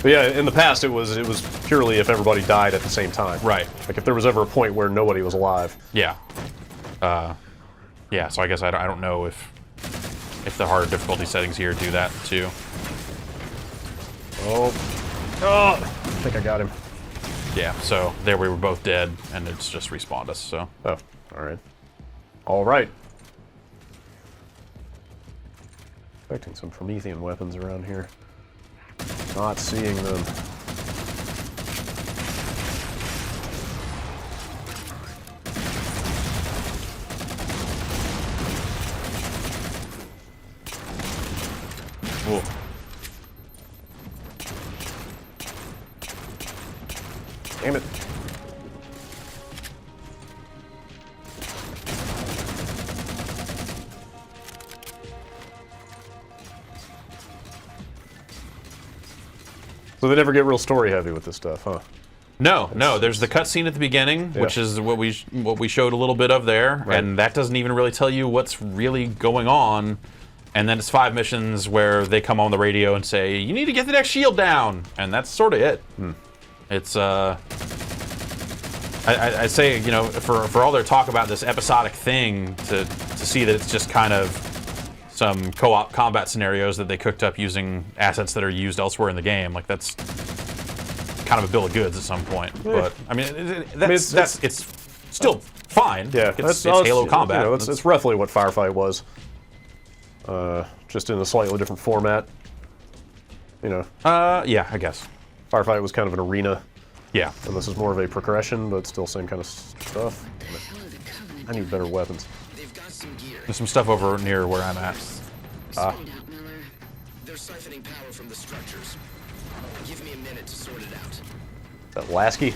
But yeah, in the past it was purely if everybody died at the same time. Right. Like if there was ever a point where nobody was alive. Yeah. Yeah. So I guess I don't know if the harder difficulty settings here do that too. Oh. I think I got him. Yeah. So there we were both dead, and it's just respawned us. So. Oh. All right. All right. Expecting some Promethean weapons around here. Not seeing them. Whoa. Damn it. So they never get real story heavy with this stuff, huh? No, no. There's the cutscene at the beginning, which is what we showed a little bit of there, and that doesn't even really tell you what's really going on. And then it's 5 missions where they come on the radio and say, "You need to get the next shield down," and that's sort of it. It's I say, you know, for all their talk about this episodic thing, to see that it's just kind of some co-op combat scenarios that they cooked up using assets that are used elsewhere in the game. Like, that's kind of a bill of goods at some point. But I mean, it's still fine. Yeah, it's Halo combat. You know, it's roughly what Firefight was, just in a slightly different format. You know. Yeah, I guess. Firefight was kind of an arena. Yeah. And this is more of a progression, but still same kind of stuff. I need better weapons. There's some stuff over near where I'm at. They're siphoning power from the structures. Give me a minute to sort it out. Is that Lasky?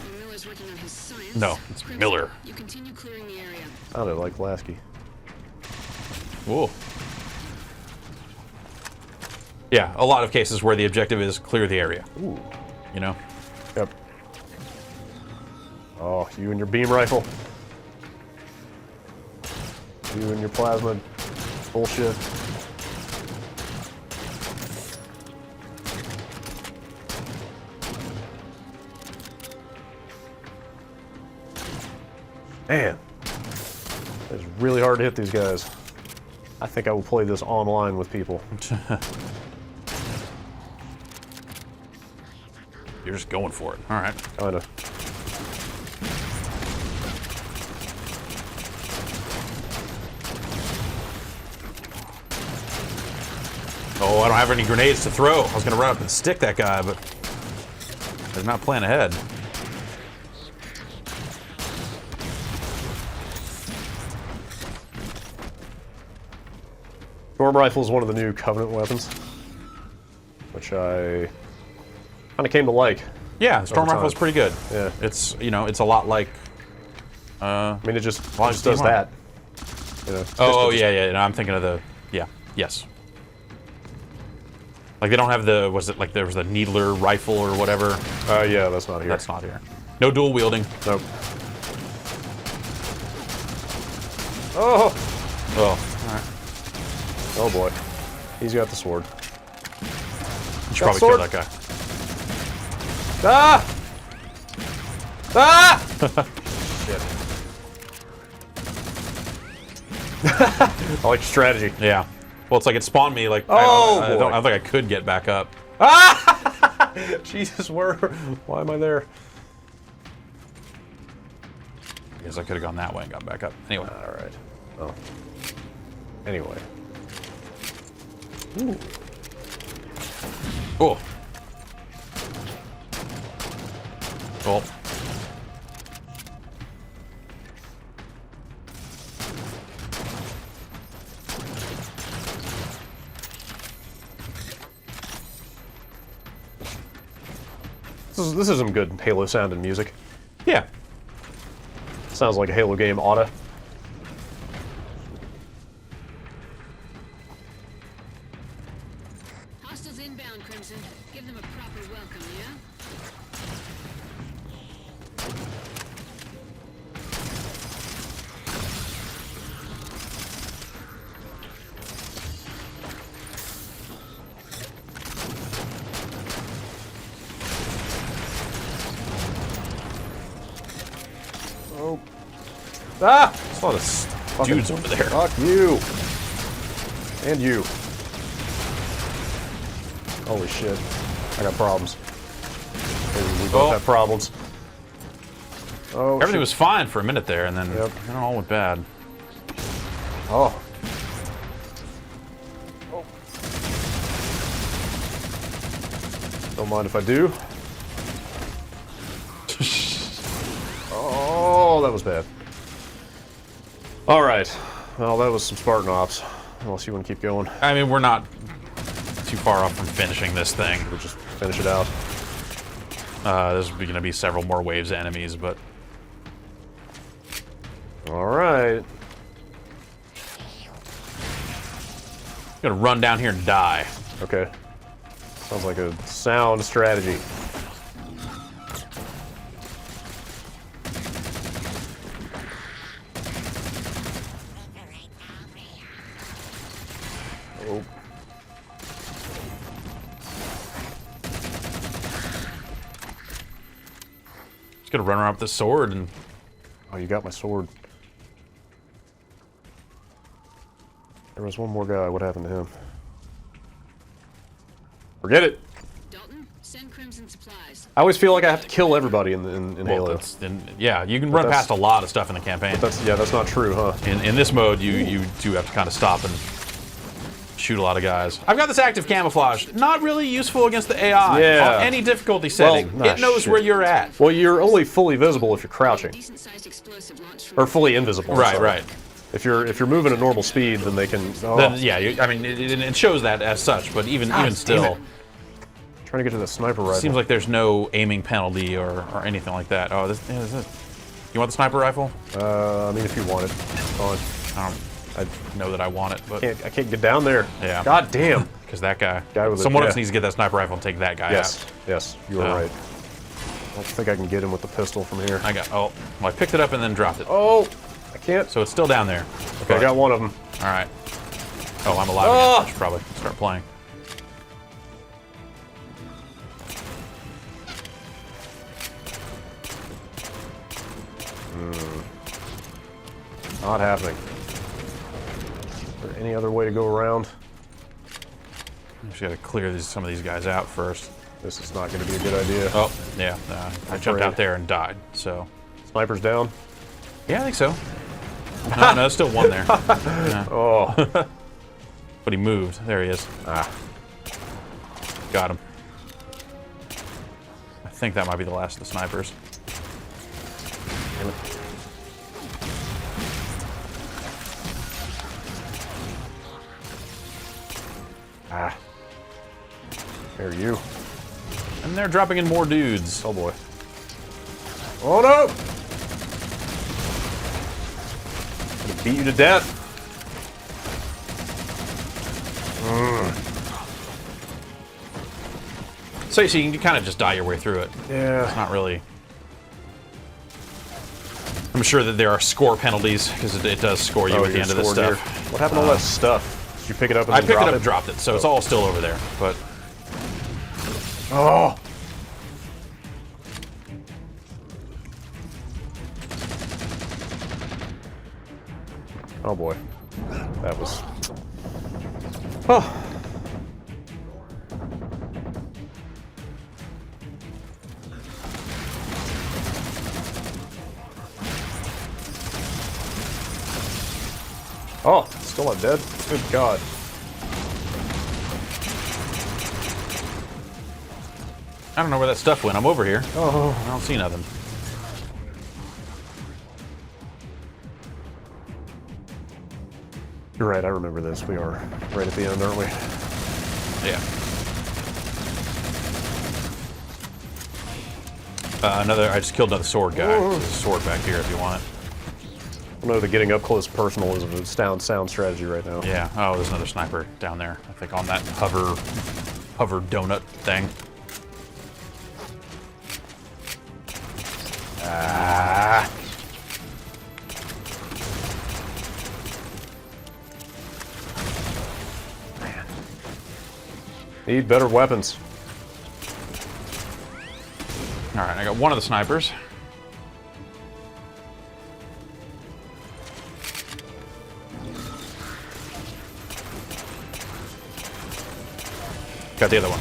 No, it's Miller. You continue clearing the area. I don't like Lasky. Whoa. Yeah, a lot of cases where the objective is clear the area. Ooh. You know? Yep. Oh, you and your beam rifle. You and your plasma bullshit. Man, it's really hard to hit these guys. I think I will play this online with people. You're just going for it. All right. Kinda. Oh, I don't have any grenades to throw. I was going to run up and stick that guy, but they're not playing ahead. Storm rifle is one of the new Covenant weapons, which I kind of came to like. Yeah, storm rifle is pretty good. Yeah, it's, you know, it's a lot like. I mean, it just does that. You know, oh yeah, yeah. No, I'm thinking of the yes. Like, they don't have the, was it like there was a needler rifle or whatever? Yeah, that's not here. That's not here. No dual wielding. Nope. Oh! Oh, alright. Oh boy. He's got the sword. You should probably kill that guy. Ah! Ah! Shit. I like strategy. Yeah. Well, it's like it spawned me, like, oh, I don't think I could get back up. Ah! Jesus, why am I there? I guess I could have gone that way and got back up. Anyway. Alright. Oh. Anyway. Ooh. Cool. Cool. This is some good Halo sound and music. Yeah. Sounds like a Halo game oughta. Hostiles inbound, Crimson. Give them a proper welcome, yeah? Oh. Ah! There's a lot of dudes over there. Fuck you. And you. Holy shit. I got problems. Maybe we both have problems. Oh, everything was fine for a minute there, and then it all went bad. Oh. Don't mind if I do. Oh, that was bad. All right. Well, that was some Spartan Ops. Unless you want to keep going. I mean, we're not too far off from finishing this thing. We'll just finish it out. There's going to be several more waves of enemies, but... Alright. Gonna run down here and die. Okay. Sounds like a sound strategy. Oh. Just gonna run around with this sword and... Oh, you got my sword. There was one more guy. What happened to him? Forget it. Dalton, send Crimson supplies. I always feel like I have to kill everybody in Halo. Yeah, you can run past a lot of stuff in the campaign. But that's not true, huh? In this mode, you do have to kind of stop and shoot a lot of guys. I've got this active camouflage. Not really useful against the AI. Yeah. On any difficulty setting. Well, it knows where you're at. Well, you're only fully visible if you're crouching. Or fully invisible. Right, right. If you're moving at normal speed, then they can. Oh. Then yeah, I mean it shows that as such, but even still, trying to get to the sniper rifle. Seems like there's no aiming penalty or anything like that. Oh, this. You want the sniper rifle? I mean, if you want it, fine. I know that I want it, but I can't get down there. Yeah. God damn. Because that guy. With someone else needs to get that sniper rifle and take that guy out. Yes, you are right. I don't think I can get him with the pistol from here. Well, I picked it up and then dropped it. Oh, I can't. So it's still down there. Okay, I got one of them. All right. Oh, I'm alive again. I should probably start playing. Not happening. Is there any other way to go around? I just got to clear some of these guys out first. This is not going to be a good idea. Oh, yeah. I jumped out there and died, so. Sniper's down? Yeah, I think so. No, there's still one there. Yeah. Oh. But he moved. There he is. Got him. I think that might be the last of the snipers. Damn it. There you. And they're dropping in more dudes. Oh boy. Oh no! I'm gonna beat you to death. So you can kind of just die your way through it. Yeah. It's not really... I'm sure that there are score penalties, because it does score you at the end of this stuff. Here. What happened to all that stuff? Did you pick it up and I picked it up and dropped it, so it's all still over there, but... Oh! Oh boy. That was... Oh! Oh, still not dead? Good God. I don't know where that stuff went. I'm over here. Oh. I don't see nothing. You're right, I remember this. We are right at the end, aren't we? Yeah. I just killed another sword guy. There's a sword back here if you want it. I know the getting up close personal is a sound strategy right now. Yeah. Oh, there's another sniper down there. I think on that hover donut thing. Man. Need better weapons. All right, I got one of the snipers. Got the other one.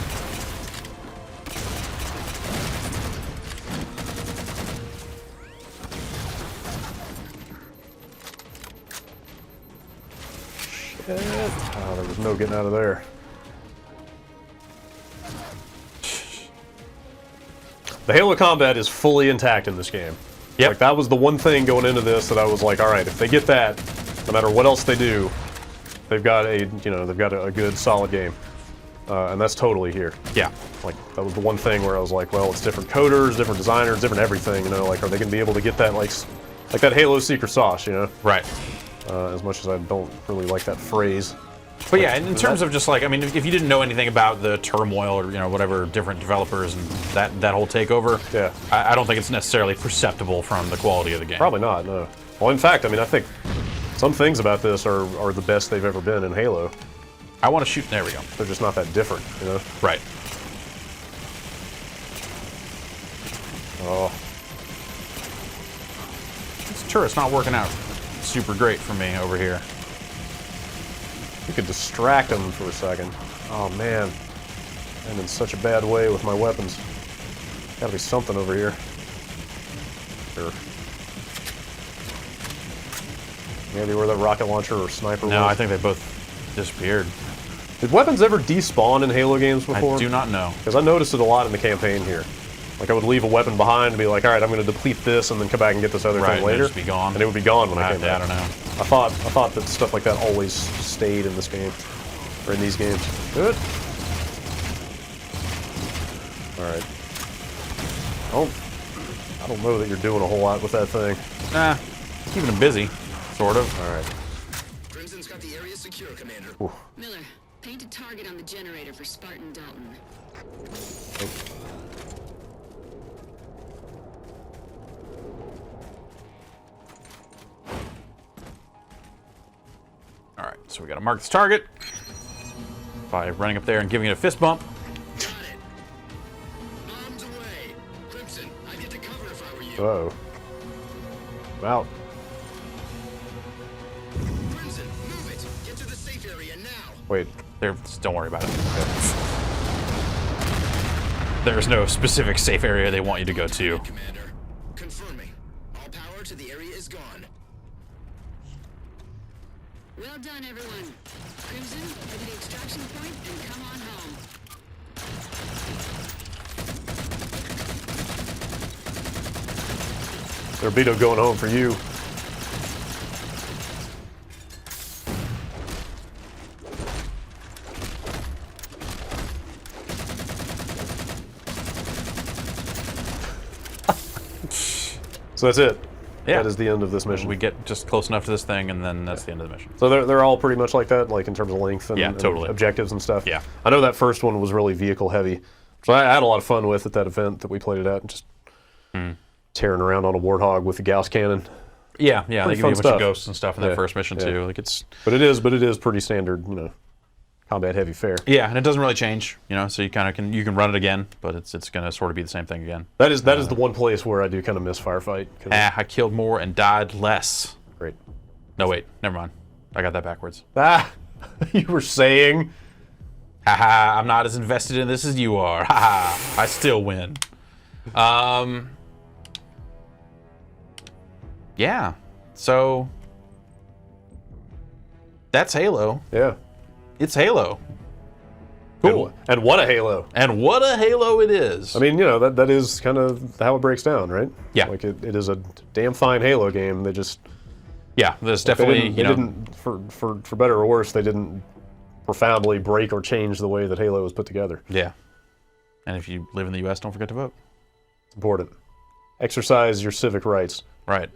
Shit. Oh, there was no getting out of there. The Halo combat is fully intact in this game. Yep. Like, that was the one thing going into this that I was like, all right, if they get that, no matter what else they do, they've got a good, solid game. and that's totally here. Yeah. Like, that was the one thing where I was like, well, it's different coders, different designers, different everything, you know, like, are they going to be able to get that, like that Halo secret sauce, you know? Right. As much as I don't really like that phrase. But yeah, in terms of just like, I mean, if you didn't know anything about the turmoil or, you know, whatever, different developers and that whole takeover, yeah, I don't think it's necessarily perceptible from the quality of the game. Probably not, no. Well, in fact, I mean, I think some things about this are the best they've ever been in Halo. I want to shoot, there we go. They're just not that different, you know? Right. Oh. This turret's not working out super great for me over here. You could distract them for a second. Oh man, I'm in such a bad way with my weapons. Gotta be something over here. Sure. Maybe where that rocket launcher or sniper was. No, I think they both disappeared. Did weapons ever despawn in Halo games before? I do not know. Because I noticed it a lot in the campaign here. Like, I would leave a weapon behind and be like, all right, I'm going to deplete this and then come back and get this other thing later. Just be gone. And it would be gone when I came back. I don't know. I thought that stuff like that always stayed in this game. Or in these games. Good. Alright. I don't know that you're doing a whole lot with that thing. Nah. Keeping them busy. Sort of. Alright. Crimson's got the area secure, Commander. Ooh. Miller, paint a target on the generator for Spartan Dalton. Oh. Alright, so we gotta mark this target by running up there and giving it a fist bump. Got it. Bombs away. Crimson, I'd get to cover if I were you. Uh-oh. I'm out. Crimson, move it. Get to the safe area now. Wait. Don't worry about it. There's no specific safe area they want you to go to. Commander, confirming. All power to the area is gone. Well done, everyone. Crimson, head to the extraction point and come on home. Torpedo going home for you. So that's it. Yeah. That is the end of this mission. We get just close enough to this thing, and then that's the end of the mission. So they're all pretty much like that, like in terms of length and, Yeah, and totally. objectives and stuff. Yeah. I know that first one was really vehicle heavy, so I had a lot of fun with at that event that we played it at, and just tearing around on a Warthog with the Gauss cannon. Yeah, Pretty they give you a fun bunch stuff. of ghosts and stuff in that first mission too. Like it's. But it is pretty standard, you know, combat heavy fare. Yeah, and it doesn't really change, you know. So you kind of can run it again, but it's gonna sort of be the same thing again. That is the one place where I do kind of miss Firefight. I killed more and died less. Great. No, wait, never mind. I got that backwards. Ah, you were saying. Haha, I'm not as invested in this as you are. Haha, I still win. Yeah. So that's Halo. Yeah. It's Halo. Cool. And what a Halo. And what a Halo it is. I mean, you know, that is kind of how it breaks down, right? Yeah. Like it is a damn fine Halo game. They just there's definitely they didn't for better or worse, they didn't profoundly break or change the way that Halo was put together. Yeah. And if you live in the US, don't forget to vote. It's important. Exercise your civic rights. Right.